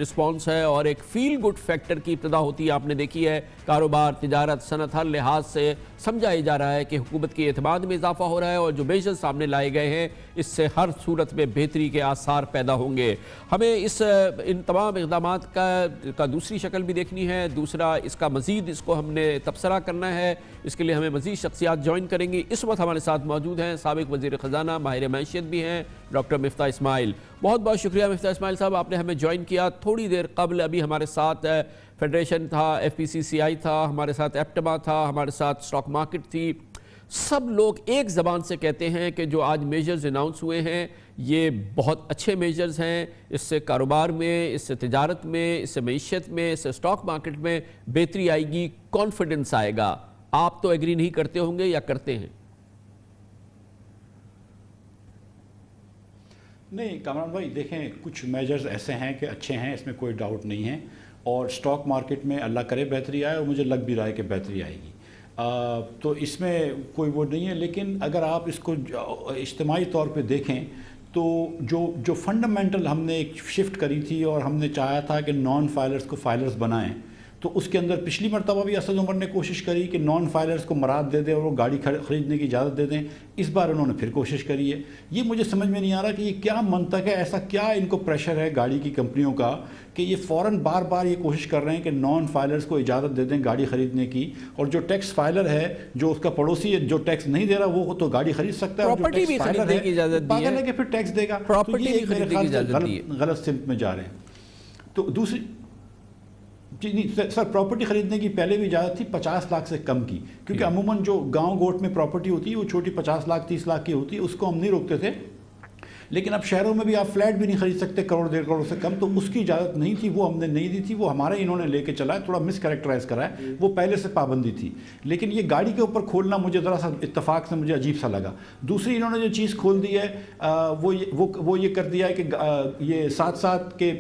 رسپانس ہے, اور ایک فیل گڈ فیکٹر کی ابتدا ہوتی ہے. آپ نے دیکھی ہے کاروبار, تجارت, صنعت ہر لحاظ سے سمجھا جا رہا ہے کہ حکومت کی اعتماد میں اضافہ ہو رہا ہے, اور جو میجرز سامنے لائے گئے ہیں اس سے ہر صورت میں بہتری کے آثار پیدا ہوں گے. ہمیں ان تمام اقدامات کا دوسری شکل بھی دیکھنی ہے, دوسرا اس کا مزید اس کو ہم نے تبصرہ کرنا ہے, اس کے لیے ہمیں مزید شخصیات جوائن کریں گی. اس وقت ہمارے ساتھ موجود ہیں سابق وزیر خزانہ, ماہر معیشت بھی ہیں, ڈاکٹر مفتاح اسماعیل. بہت بہت شکریہ مفتاح اسماعیل صاحب, آپ نے ہمیں جوائن کیا. تھوڑی دیر قبل ابھی ہمارے ساتھ فیڈریشن تھا, FPCCI تھا, ہمارے ساتھ ایپٹما تھا, ہمارے ساتھ اسٹاک مارکیٹ تھی. سب لوگ ایک زبان سے کہتے ہیں کہ جو آج میجرز اناؤنس ہوئے ہیں یہ بہت اچھے میجرز ہیں, اس سے کاروبار میں, اس سے تجارت میں, اس سے معیشت میں, اس سے اسٹاک مارکیٹ میں بہتری آئے گی, کانفیڈنس آئے گا. آپ تو ایگری نہیں کرتے ہوں گے یا کرتے ہیں؟ نہیں کامران بھائی, دیکھیں کچھ میجرز ایسے ہیں کہ اچھے ہیں, اس میں کوئی ڈاؤٹ نہیں ہے, اور سٹاک مارکیٹ میں اللہ کرے بہتری آئے, اور مجھے لگ بھی رہا ہے کہ بہتری آئے گی. تو اس میں کوئی وہ نہیں ہے. لیکن اگر آپ اس کو اجتماعی طور پہ دیکھیں تو جو فنڈامنٹل ہم نے ایک شفٹ کری تھی اور ہم نے چاہا تھا کہ نان فائلرز کو فائلرز بنائیں, تو اس کے اندر پچھلی مرتبہ بھی اسد عمر نے کوشش کری کہ نان فائلرز کو مراد دے دیں اور وہ گاڑی خریدنے کی اجازت دے دیں. اس بار انہوں نے پھر کوشش کری ہے. یہ مجھے سمجھ میں نہیں آ رہا کہ یہ کیا منطق ہے, ایسا کیا ان کو پریشر ہے گاڑی کی کمپنیوں کا کہ یہ فوراً بار بار یہ کوشش کر رہے ہیں کہ نان فائلرز کو اجازت دے دیں گاڑی خریدنے کی, اور جو ٹیکس فائلر ہے, جو اس کا پڑوسی ہے جو ٹیکس نہیں دے رہا وہ تو گاڑی خرید سکتا ہے, اور جو ٹیکس فائلر ہے پاگل ہے کہ پھر ٹیکس دے گا. تو یہ میرے خیال سے غلط سمت میں جا رہے ہیں. تو دوسری جی نہیں سر, پراپرٹی خریدنے کی پہلے بھی اجازت تھی 50 لاکھ سے کم کی, کیونکہ عموماً جو گاؤں گوٹ میں پراپرٹی ہوتی ہے وہ چھوٹی 50 لاکھ 30 لاکھ کی ہوتی ہے, اس کو ہم نہیں روکتے تھے. لیکن اب شہروں میں بھی آپ فلیٹ بھی نہیں خرید سکتے کروڑ 1.5 کروڑ سے کم, تو اس کی اجازت نہیں تھی, وہ ہم نے نہیں دی تھی, وہ ہمارے انہوں نے لے کے چلا ہے, تھوڑا مس کریکٹرائز کرا ہے, وہ پہلے سے پابندی تھی. لیکن یہ گاڑی کے اوپر کھولنا مجھے ذرا سا اتفاق سے مجھے عجیب سا لگا. دوسری انہوں نے جو چیز کھول دی ہے وہ یہ کر دیا ہے کہ یہ ساتھ کہ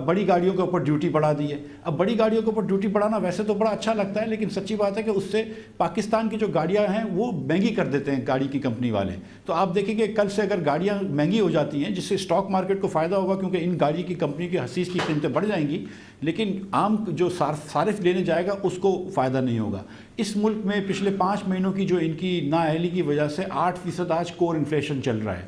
بڑی گاڑیوں کے اوپر ڈیوٹی بڑھا دی ہے. اب بڑی گاڑیوں کے اوپر ڈیوٹی بڑھانا ویسے تو بڑا اچھا لگتا ہے, لیکن سچی بات ہے کہ اس سے پاکستان کی جو گاڑیاں ہیں وہ مہنگی کر دیتے ہیں گاڑی کی کمپنی والے. تو آپ دیکھیں کہ کل سے اگر گاڑیاں مہنگی ہو جاتی ہیں, جس سے اسٹاک مارکیٹ کو فائدہ ہوگا کیونکہ ان گاڑی کی کمپنی کی حصیص کی قیمتیں بڑھ جائیں گی, لیکن عام جو صارف لینے جائے گا اس کو فائدہ نہیں ہوگا. اس ملک میں پچھلے 5 مہینوں کی جو ان کی نااہلی کی وجہ سے 8% آج کور انفلیشن چل رہا ہے.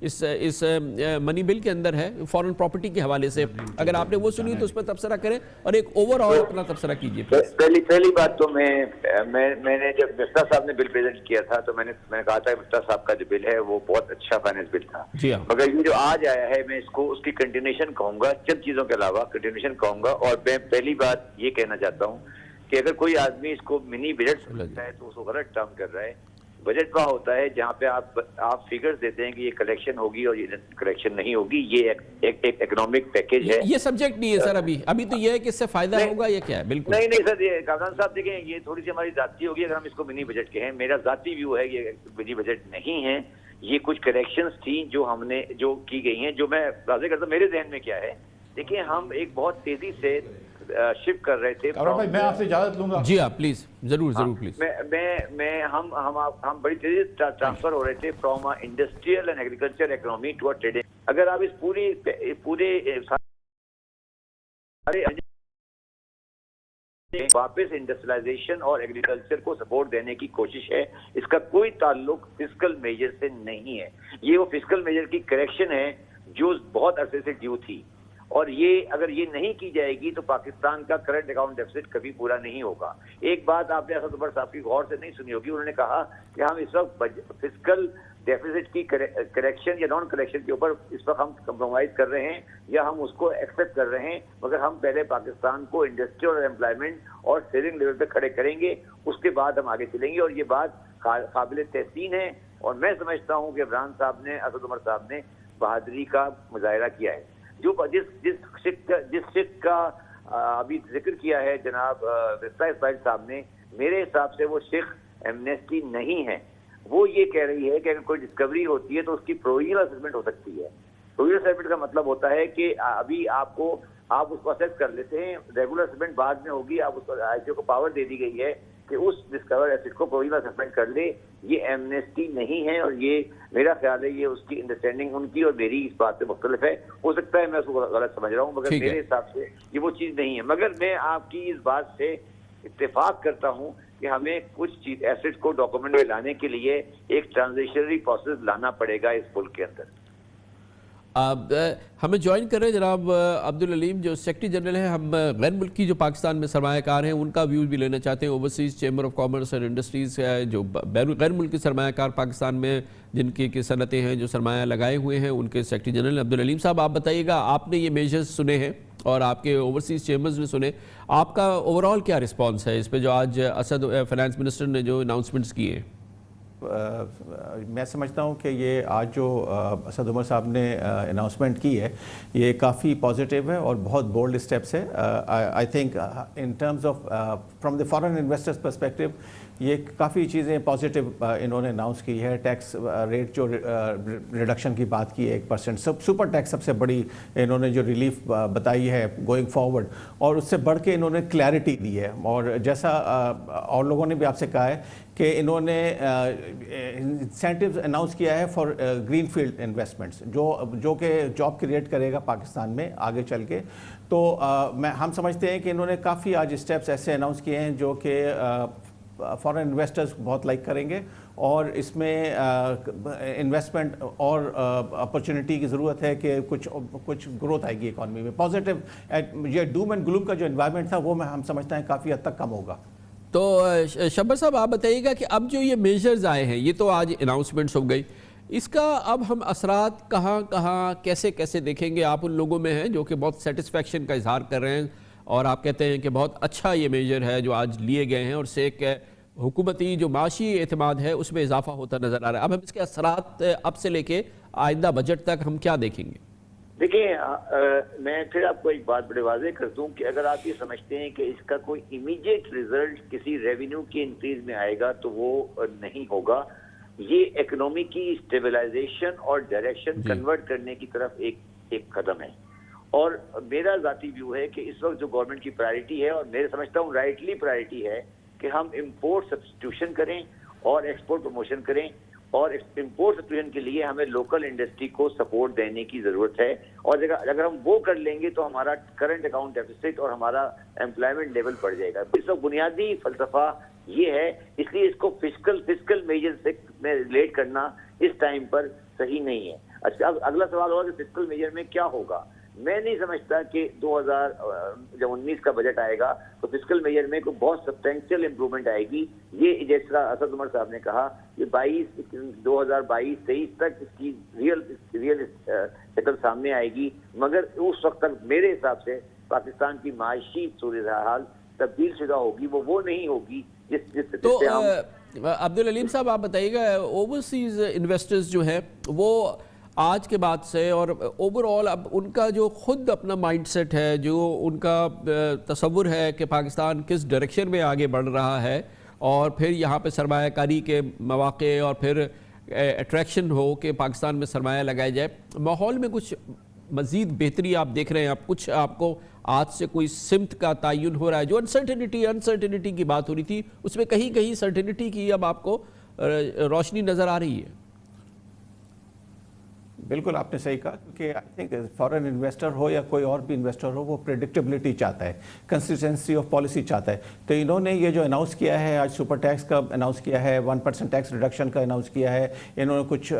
اس منی بل کے اندر ہے فورن پراپرٹی کے حوالے سے. اگر آپ نے وہ سنی تو اس پر تبصرہ کریں اور ایک اوور آل اپنا تبصرہ کیجیے. پہلی بات تو میں نے جب مفتاح صاحب نے بل پریزنٹ کیا تھا تو میں نے کہا تھا کہ مفتاح صاحب کا جو بل ہے وہ بہت اچھا فائنانس بل تھا. مگر یہ جو آج آیا ہے میں اس کی کنٹینیوشن کہوں گا, چند چیزوں کے علاوہ کنٹینیوشن کہوں گا. اور میں پہلی بات یہ کہنا چاہتا ہوں کہ اگر کوئی آدمی اس کو منی بجٹ سمجھتا ہے تو اس کو غلط ٹرم کر رہا ہے. بجٹ وہاں ہوتا ہے جہاں پہ آپ فگرز دیتے ہیں کہ یہ کلیکشن ہوگی اور یہ کلیکشن نہیں ہوگی. یہ ایک اکنامک پیکیج ہے. یہ سبجیکٹ نہیں ہے سر. ابھی تو یہ ہے کہ اس سے فائدہ ہوگا, یہ کیا ہے؟ بالکل نہیں سر, یہ کامران صاحب دیکھیں یہ تھوڑی سی ہماری ذاتی ہوگی اگر ہم اس کو منی بجٹ کہیں. میرا ذاتی ویو ہے یہ منی بجٹ نہیں ہے. یہ کچھ کریکشنز تھیں جو کی گئی ہیں, جو میں واضح کرتا ہوں میرے ذہن میں کیا ہے. دیکھیں ہم ایک بہت تیزی سے شفٹ کر رہے تھے. میں آپ سے اجازت لوں گا. جی ہاں پلیز, ضرور پلیز. ہم بڑی تیزی سے ٹرانسفر ہو رہے تھے from industrial and agriculture economy to trading. اگر آپ اس پورے واپس انڈسٹریلائزیشن اور ایگریکلچر کو سپورٹ دینے کی کوشش ہے. اس کا کوئی تعلق فسکل میجر سے نہیں ہے. یہ وہ فسکل میجر کی کریکشن ہے جو بہت عرصے سے ڈیو تھی. اور اگر یہ نہیں کی جائے گی تو پاکستان کا کرنٹ اکاؤنٹ ڈیفیسٹ کبھی پورا نہیں ہوگا. ایک بات آپ نے اسد عمر صاحب کی غور سے نہیں سنی ہوگی. انہوں نے کہا کہ ہم اس وقت فسکل ڈیفیسٹ کی کریکشن یا نان کریکشن کے اوپر اس وقت ہم کمپرومائز کر رہے ہیں یا ہم اس کو ایکسپٹ کر رہے ہیں. مگر ہم پہلے پاکستان کو انڈسٹری اور امپلائمنٹ اور سیونگ لیول پہ کھڑے کریں گے, اس کے بعد ہم آگے چلیں گے. اور یہ بات قابل تحسین ہے. اور میں سمجھتا ہوں کہ عمران صاحب نے, اسد عمر صاحب نے بہادری کا مظاہرہ کیا ہے. جس شک کا ابھی ذکر کیا ہے جناب اسماعیل صاحب نے, میرے حساب سے وہ شک ایمنیسٹی نہیں ہے. وہ یہ کہہ رہی ہے کہ اگر کوئی ڈسکوری ہوتی ہے تو اس کی پروویژنل اسسمنٹ ہو سکتی ہے. پروویژنل اسسمنٹ کا مطلب ہوتا ہے کہ ابھی آپ اس کو اسیس کر لیتے ہیں, ریگولر اسسمنٹ بعد میں ہوگی. آپ اس کو آئی سی او کو پاور دے دی گئی ہے کہ اس ڈسکور ایسٹ کو پروویژنل اسسمنٹ کر لے. یہ ایمنیسٹی نہیں ہے. اور یہ میرا خیال ہے یہ اس کی انڈرسٹینڈنگ ان کی اور میری اس بات سے مختلف ہے. ہو سکتا ہے میں اس کو غلط سمجھ رہا ہوں, مگر میرے حساب سے یہ وہ چیز نہیں ہے. مگر میں آپ کی اس بات سے اتفاق کرتا ہوں کہ ہمیں کچھ ایسٹ کو ڈاکومنٹ میں لانے کے لیے ایک ٹرانزیشنری پروسیس لانا پڑے گا اس ملک کے اندر. ہمیں جوائن کر رہے ہیں جناب عبدالعلیم جو سیکرٹری جنرل ہیں. ہم غیر ملکی جو پاکستان میں سرمایہ کار ہیں ان کا ویو بھی لینا چاہتے ہیں. Overseas chamber of commerce and industries جو غیر ملکی سرمایہ کار پاکستان میں جن کی صنعتیں ہیں جو سرمایہ لگائے ہوئے ہیں, ان کے سیکرٹری جنرل عبدالعلیم صاحب, آپ بتائیے گا آپ نے یہ میجرز سنے ہیں اور آپ کے اوورسیز چیمبرز نے سنے, آپ کا اوور آل کیا رسپانس ہے اس پہ جو آج اسد فائنانس منسٹر نے جو اناؤنسمنٹس کیے ہیں؟ میں سمجھتا ہوں کہ یہ آج جو اسد عمر صاحب نے اناؤنسمنٹ کی ہے یہ کافی پازیٹیو ہے اور بہت بولڈ اسٹیپس ہے. I think in terms of from the foreign investors perspective یہ کافی چیزیں پازیٹیو انہوں نے اناؤنس کی ہے. ٹیکس ریٹ جو ریڈکشن کی بات کی ہے 1%, سپر ٹیکس سب سے بڑی انہوں نے جو ریلیف بتائی ہے گوئنگ فارورڈ, اور اس سے بڑھ کے انہوں نے کلیئرٹی دی ہے. اور جیسا اور لوگوں نے بھی آپ سے کہا ہے کہ انہوں نے انسینٹیوز اناؤنس کیا ہے فار گرین فیلڈ انویسٹمنٹس جو کہ جاب کریٹ کرے گا پاکستان میں آگے چل کے. تو ہم سمجھتے ہیں کہ انہوں نے کافی آج اسٹیپس ایسے اناؤنس کیے ہیں جو کہ فارن انویسٹرز بہت لائک کریں گے, اور اس میں انویسٹمنٹ اور اپرچونٹی کی ضرورت ہے کہ کچھ گروتھ آئے گی اکانومی میں. پازیٹیو یہ ڈوم اینڈ گلوم کا جو انوائرمنٹ تھا وہ ہم سمجھتے ہیں کافی حد تک کم ہوگا. تو شبر صاحب آپ بتائیے گا کہ اب جو یہ میجرز آئے ہیں یہ تو آج اناؤنسمنٹس ہو گئی, اس کا اب ہم اثرات کہاں کیسے دیکھیں گے؟ آپ ان لوگوں میں ہیں جو کہ بہت سیٹسفیکشن کا اظہار کر رہے ہیں اور آپ کہتے ہیں کہ بہت اچھا یہ میجر ہے جو آج لیے گئے ہیں, اور سے ایک حکومتی جو معاشی اعتماد ہے اس میں اضافہ ہوتا نظر آ رہا ہے. اب ہم اس کے اثرات اب سے لے کے آئندہ بجٹ تک ہم کیا دیکھیں گے؟ دیکھیں میں پھر آپ کو ایک بات بڑے واضح کر دوں کہ اگر آپ یہ سمجھتے ہیں کہ اس کا کوئی امیڈیٹ ریزلٹ کسی ریونیو کی انکریز میں آئے گا تو وہ نہیں ہوگا. یہ اکنومی کی اسٹیبلائزیشن اور ڈائریکشن کنورٹ کرنے کی طرف ایک قدم ہے. اور میرا ذاتی ویو ہے کہ اس وقت جو گورنمنٹ کی پرائرٹی ہے, اور میں سمجھتا ہوں رائٹلی پرائرٹی ہے, کہ ہم امپورٹ سبسٹیٹیوشن کریں اور ایکسپورٹ پروموشن کریں. اور امپورٹ سبسٹیٹیوشن کے لیے ہمیں لوکل انڈسٹری کو سپورٹ دینے کی ضرورت ہے. اور اگر ہم وہ کر لیں گے تو ہمارا کرنٹ اکاؤنٹ ڈیفیسٹ اور ہمارا امپلائمنٹ لیول بڑھ جائے گا. اس وقت بنیادی فلسفہ یہ ہے, اس لیے اس کو فسکل میجر سے ریلیٹ کرنا اس ٹائم پر صحیح نہیں ہے. اچھا اب اگلا سوال ہوگا کہ فسکل میجر میں کیا ہوگا. میں نہیں سمجھتا کہ 2019 کا بجٹ آئے گا تو فسکل میجر میں کوئی بہت سبسٹینشیل امپرومنٹ آئے گی. یہ جیسا اسد عمر صاحب نے کہا کہ 2022-23 تک اس کی ریئل شکل سامنے آئے گی, مگر اس وقت تک میرے حساب سے پاکستان کی معاشی صورتحال تبدیل شدہ ہوگی, وہ نہیں ہوگی جس تو عبدالعلیم صاحب آپ بتائیے گا اوورسیز انویسٹرز جو ہیں وہ آج کے بعد سے اور اوور آل اب ان کا جو خود اپنا مائنڈ سیٹ ہے, جو ان کا تصور ہے کہ پاکستان کس ڈائریکشن میں آگے بڑھ رہا ہے اور پھر یہاں پہ سرمایہ کاری کے مواقع اور پھر اٹریکشن ہو کہ پاکستان میں سرمایہ لگایا جائے, ماحول میں کچھ مزید بہتری آپ دیکھ رہے ہیں؟ کچھ آپ کو آج سے کوئی سمت کا تعین ہو رہا ہے؟ جو انسرٹنٹی کی بات ہو رہی تھی اس میں کہیں کہیں سرٹنٹی کی اب آپ کو روشنی نظر آ رہی ہے؟ بالکل آپ نے صحیح کہا, کیونکہ I think foreign investor who یا کوئی اور بھی انویسٹر ہو وہ پریڈکٹیبلٹی چاہتا ہے, کنسسٹنسی آف پالیسی چاہتا ہے. تو انہوں نے یہ جو اناؤنس کیا ہے آج سپر ٹیکس کا اناؤنس کیا ہے, 1% ٹیکس ریڈکشن کا اناؤنس کیا ہے, انہوں نے کچھ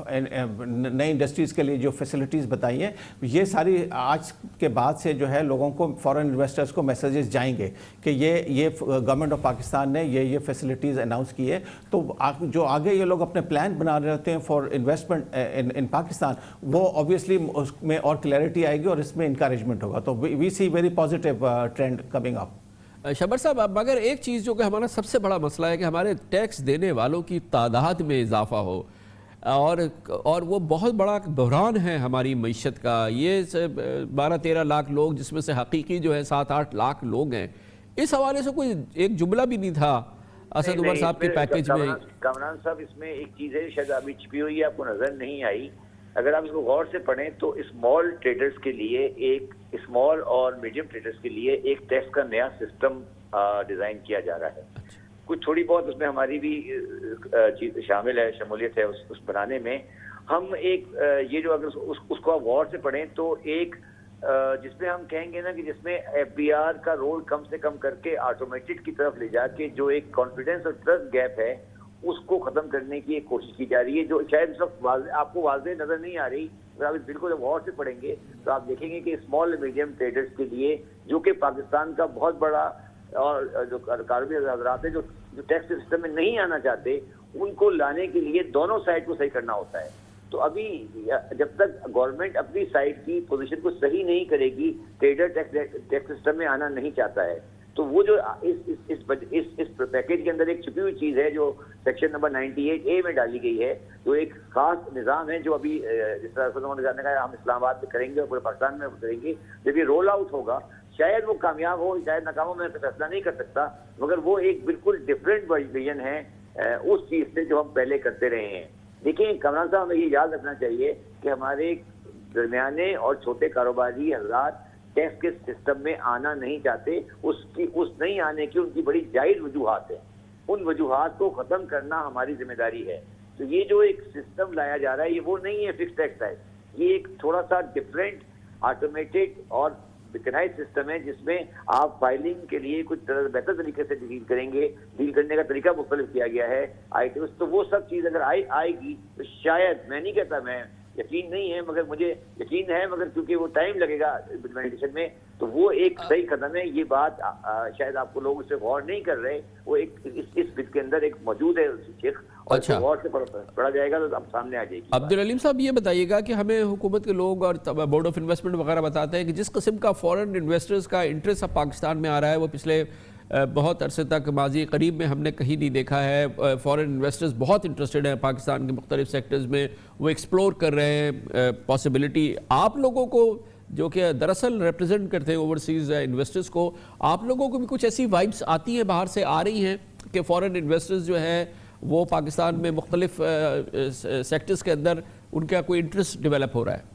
نئی انڈسٹریز کے لیے جو فیسلٹیز بتائی ہیں, یہ ساری آج کے بعد سے جو ہے لوگوں کو فارن انویسٹرز کو میسیجز جائیں گے کہ یہ گورنمنٹ آف پاکستان نے یہ فیسلٹیز اناؤنس کی ہے. تو جو آگے یہ لوگ اپنے پلان بنا رہے ہوتے ہیں فار انویسٹمنٹ ان پاکستان, وہ obviously اس میں اور کلیئرٹی آئے گی اور اس میں انکریجمنٹ ہوگا. تو we see very positive trend coming up. Shabbar Sahab مگر ایک چیز جو کہ ہمارا سب سے بڑا مسئلہ ہے کہ ہمارے ٹیکس دینے والوں کی تعداد میں اضافہ ہو اور وہ بہت بڑا بحران ہے ہماری معیشت کا. یہ 12-13 لاکھ لوگ جس میں سے حقیقی جو ہے 7-8 لاکھ لوگ ہیں. اس حوالے سے کوئی ایک جملہ بھی نہیں تھا اسد عمر صاحب کے پیکیج میں. کامران صاحب اس میں ایک چیز ہے شاید ابھی چھپی ہوئی ہے, آپ کو نظر نہیں آئی. اگر آپ اس کو غور سے پڑھیں تو اسمال ٹریڈرز کے لیے اسمال اور میڈیم ٹریڈرز کے لیے ایک ٹیکس کا نیا سسٹم ڈیزائن کیا جا رہا ہے. کچھ تھوڑی بہت اس میں ہماری بھی شامل ہے, شمولیت ہے اس بنانے میں. ہم ایک یہ جو اگر اس کو آپ غور سے پڑھیں تو ایک جس میں ہم کہیں گے نا کہ جس میں ایف بی آر کا رول کم سے کم کر کے آٹومیٹڈ کی طرف لے جا کے جو ایک کانفیڈنس اور ٹرسٹ گیپ ہے اس کو ختم کرنے کی ایک کوشش کی جا رہی ہے, جو شاید اس وقت آپ کو واضح نظر نہیں آ رہی. اگر آپ اس بل کو جب غور سے پڑھیں گے تو آپ دیکھیں گے کہ اسمال اور میڈیم ٹریڈرز کے لیے جو کہ پاکستان کا بہت بڑا اور جو کاروباری حضرات ہیں جو ٹیکس سسٹم میں نہیں آنا چاہتے, ان کو لانے کے لیے دونوں سائڈ کو صحیح کرنا ہوتا ہے. تو ابھی جب تک گورنمنٹ اپنی سائڈ کی پوزیشن کو صحیح نہیں کرے گی, ٹریڈر ٹیکس سسٹم میں آنا نہیں چاہتا ہے. تو وہ جو اس پیکیج کے اندر ایک چھپی ہوئی چیز ہے جو سیکشن نمبر 98A میں ڈالی گئی ہے, جو ایک خاص نظام ہے جو ابھی جس طرح سے نے کہا ہم اسلام آباد میں کریں گے اور پورے پاکستان میں کریں گے. جب یہ رول آؤٹ ہوگا شاید وہ کامیاب ہو, شاید ناکام ہو, میں فیصلہ نہیں کر سکتا, مگر وہ ایک بالکل ڈفرینٹ ورژن ہے اس چیز سے جو ہم پہلے کرتے رہے ہیں. دیکھیں کامران صاحب, ہمیں یہ یاد رکھنا چاہیے کہ ہمارے درمیانے اور چھوٹے کاروباری حضرات ٹیکس کے سسٹم میں آنا نہیں چاہتے. اس نہیں آنے کی ان کی بڑی جائز وجوہات ہیں. ان وجوہات کو ختم کرنا ہماری ذمہ داری ہے. تو یہ جو ایک سسٹم لایا جا رہا ہے یہ وہ نہیں ہے فکس ٹیکس ہے, یہ ایک تھوڑا سا ڈفرینٹ آٹومیٹڈ اور میکنائز سسٹم ہے جس میں آپ فائلنگ کے لیے کچھ بہتر طریقے سے ڈیل کریں گے. ڈیل کرنے کا طریقہ مختلف کیا گیا ہے آئٹمس. تو وہ سب چیز اگر آئے گی تو شاید, میں نہیں کہتا, میں یقین نہیں ہے مگر مجھے یقین ہے, مگر کیونکہ وہ ٹائم لگے گا امپلیمنٹیشن میں, تو وہ ایک صحیح قدم ہے. یہ بات شاید آپ کو لوگ اس سے غور نہیں کر رہے, وہ ایک اس بل کے اندر ایک موجود ہے شیخ, اور غور سے پڑھا جائے گا تو اب سامنے آ جائے گی. عبدالعلیم صاحب یہ بتائیے گا کہ ہمیں حکومت کے لوگ اور بورڈ آف انویسٹمنٹ وغیرہ بتاتے ہیں کہ جس قسم کا فورن انویسٹرز کا انٹرسٹ اب پاکستان میں آ رہا ہے وہ پچھلے بہت عرصے تک ماضی قریب میں ہم نے کہیں نہیں دیکھا ہے. فورن انویسٹرز بہت انٹرسٹڈ ہیں پاکستان کے مختلف سیکٹرز میں, وہ ایکسپلور کر رہے ہیں پاسبلٹی. آپ لوگوں کو جو کہ دراصل ریپرزینٹ کرتے ہیں اوورسیز انویسٹرز کو, آپ لوگوں کو بھی کچھ ایسی وائبس آتی ہیں باہر سے آ رہی ہیں کہ فورن انویسٹرز جو ہیں وہ پاکستان میں مختلف سیکٹرز کے اندر ان کا کوئی انٹرسٹ ڈیولپ ہو رہا ہے؟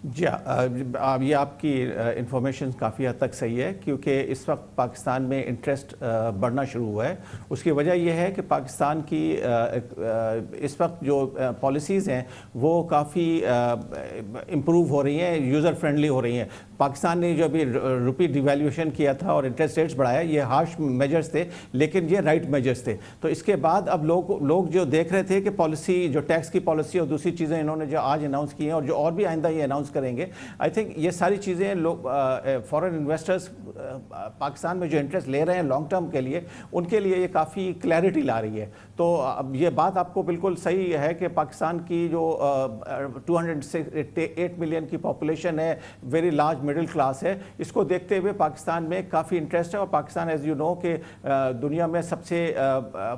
جی یہ آپ کی انفارمیشن کافی حد تک صحیح ہے، کیونکہ اس وقت پاکستان میں انٹرسٹ بڑھنا شروع ہوا ہے. اس کی وجہ یہ ہے کہ پاکستان کی اس وقت جو پالیسیز ہیں وہ کافی امپروو ہو رہی ہیں، یوزر فرینڈلی ہو رہی ہیں. پاکستان نے جو ابھی روپی ڈیویلیویشن کیا تھا اور انٹرسٹ ریٹس بڑھایا، یہ ہارش میجرز تھے لیکن یہ رائٹ میجرز تھے. تو اس کے بعد اب لوگ جو دیکھ رہے تھے کہ پالیسی جو ٹیکس کی پالیسی اور دوسری چیزیں انہوں نے جو آج اناؤنس کی ہیں اور جو اور بھی آئندہ یہ اناؤنس کریں گے، آئی تھنک یہ ساری چیزیں لوگ فارن انویسٹرز پاکستان میں جو انٹرسٹ لے رہے ہیں لانگ ٹرم کے لیے، ان کے لیے یہ کافی کلیئرٹی لا رہی ہے. تو اب یہ بات آپ کو بالکل صحیح ہے کہ پاکستان کی جو 208 ملین کی پاپولیشن ہے، ویری لارج مڈل کلاس ہے، اس کو دیکھتے ہوئے پاکستان میں کافی انٹرسٹ ہے. اور پاکستان ایز یو نو کہ دنیا میں سب سے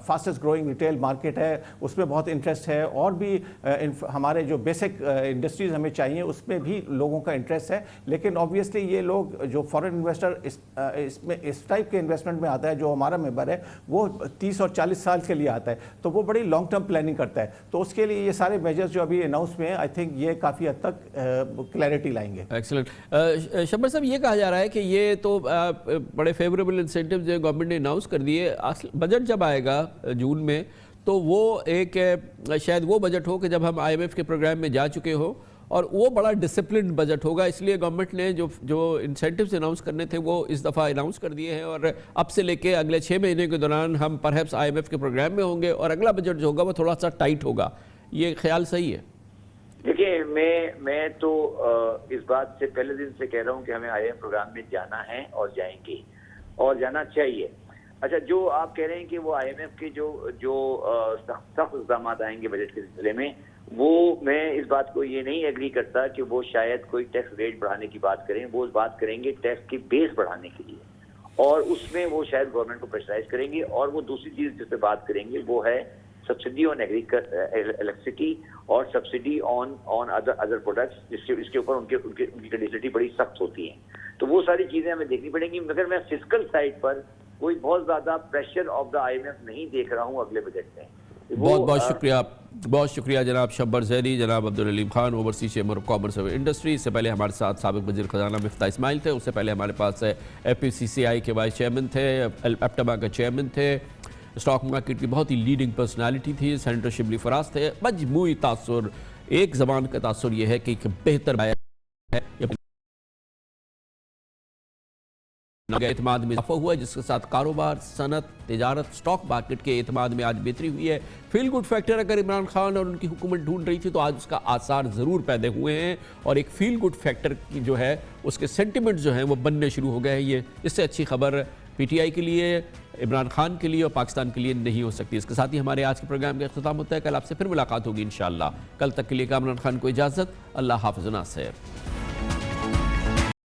فاسٹسٹ گروئنگ ریٹیل مارکیٹ ہے، اس میں بہت انٹرسٹ ہے. اور بھی ہمارے جو بیسک انڈسٹریز ہمیں چاہیے اس میں بھی لوگوں کا انٹرسٹ ہے. لیکن آبویسلی یہ لوگ جو فارن انویسٹر اس میں اس ٹائپ کے انویسٹمنٹ میں آتا ہے، جو ہمارا ممبر ہے وہ 30 اور 40 سال کے لیے آتا ہے، تو وہ بڑی لانگ ٹرم پلاننگ کرتا ہے. تو اس کے لیے یہ سارے میجرز جو ابھی اناؤنس ہوئے ہیں، آئی تھنک یہ کافی حد تک کلیئرٹی لائیں گے. ایکسلنٹ. شبر صاحب، یہ کہا جا رہا ہے کہ یہ تو بڑے فیوریبل انسینٹیوز جو گورنمنٹ نے اناؤنس کر دیے، بجٹ جب آئے گا جون میں تو وہ ایک شاید وہ بجٹ ہو کہ جب ہم IMF کے پروگرام میں جا چکے ہو، اور وہ بڑا ڈسپلنڈ بجٹ ہوگا. اس لیے گورنمنٹ نے جو انسینٹیوز اناؤنس کرنے تھے وہ اس دفعہ اناؤنس کر دیے ہیں، اور اب سے لے کے اگلے 6 مہینے کے دوران ہم پرہیپس IMF کے پروگرام میں ہوں گے، اور اگلا بجٹ جو ہوگا وہ تھوڑا سا ٹائٹ ہوگا. یہ خیال صحیح ہے؟ دیکھیے، میں تو اس بات سے پہلے دن سے کہہ رہا ہوں کہ ہمیں IMF پروگرام میں جانا ہے اور جائیں گے اور جانا چاہیے. اچھا، جو آپ کہہ رہے ہیں کہ وہ IMF کے جو سخت اقدامات آئیں گے بجٹ کے سلسلے میں، وہ میں اس بات کو یہ نہیں ایگری کرتا کہ وہ شاید کوئی ٹیکس ریٹ بڑھانے کی بات کریں. وہ بات کریں گے ٹیکس کی بیس بڑھانے کے لیے، اور اس میں وہ شاید گورنمنٹ کو پریشرائز کریں گے. اور وہ دوسری چیز جس پہ بات کریں گے وہ ہے سبسڈی آن الیکٹریسٹی اور سبسڈی آن ادر پروڈکٹس، جس کے اوپر ان کی کنڈیشنلٹی بڑی سخت ہوتی ہیں. تو وہ ساری چیزیں ہمیں دیکھنی پڑیں گی. مگر میں فسکل سائڈ پر کوئی بہت زیادہ پریشر آف دا IMF نہیں دیکھ رہا ہوں اگلے بجٹ میں. بہت شکریہ جناب شبر زیدی. جناب Abdul Aleem Khan, overseas chamber of commerce اور انڈسٹری. اس سے پہلے ہمارے ساتھ سابق وزیر خزانہ مفتاح اسماعیل تھے. اس سے پہلے ہمارے پاس FPCCI کے وائس چیئرمین تھے، ایپٹما کے چیئرمین تھے، اسٹاک مارکیٹ کی بہت ہی لیڈنگ پرسنالٹی تھی، سینیٹر شبلی فراز تھے. مجموعی تاثر، ایک زبان کا تاثر یہ ہے کہ ایک بہتر ہے، اعتماد میں اضافہ ہوا ہے، جس کے ساتھ کاروبار، صنعت، تجارت، اسٹاک مارکیٹ کے اعتماد میں آج بہتری ہوئی ہے. فیل گڈ فیکٹر اگر عمران خان اور ان کی حکومت ڈھونڈ رہی تھی تو آج اس کا آثار ضرور پیدا ہوئے ہیں، اور ایک فیل گڈ فیکٹر کی جو ہے اس کے سینٹیمنٹ جو ہیں وہ بننے شروع ہو گئے ہیں. یہ اس سے اچھی خبر PTI کے لیے، عمران خان کے لیے اور پاکستان کے لیے نہیں ہو سکتی. اس کے ساتھ ہی ہمارے آج کے پروگرام کا اختتام ہوتا ہے. کل آپ سے پھر ملاقات ہوگی انشاءاللہ. کل تک کے لیے کامران خان کو اجازت. اللہ حافظ و ناصر.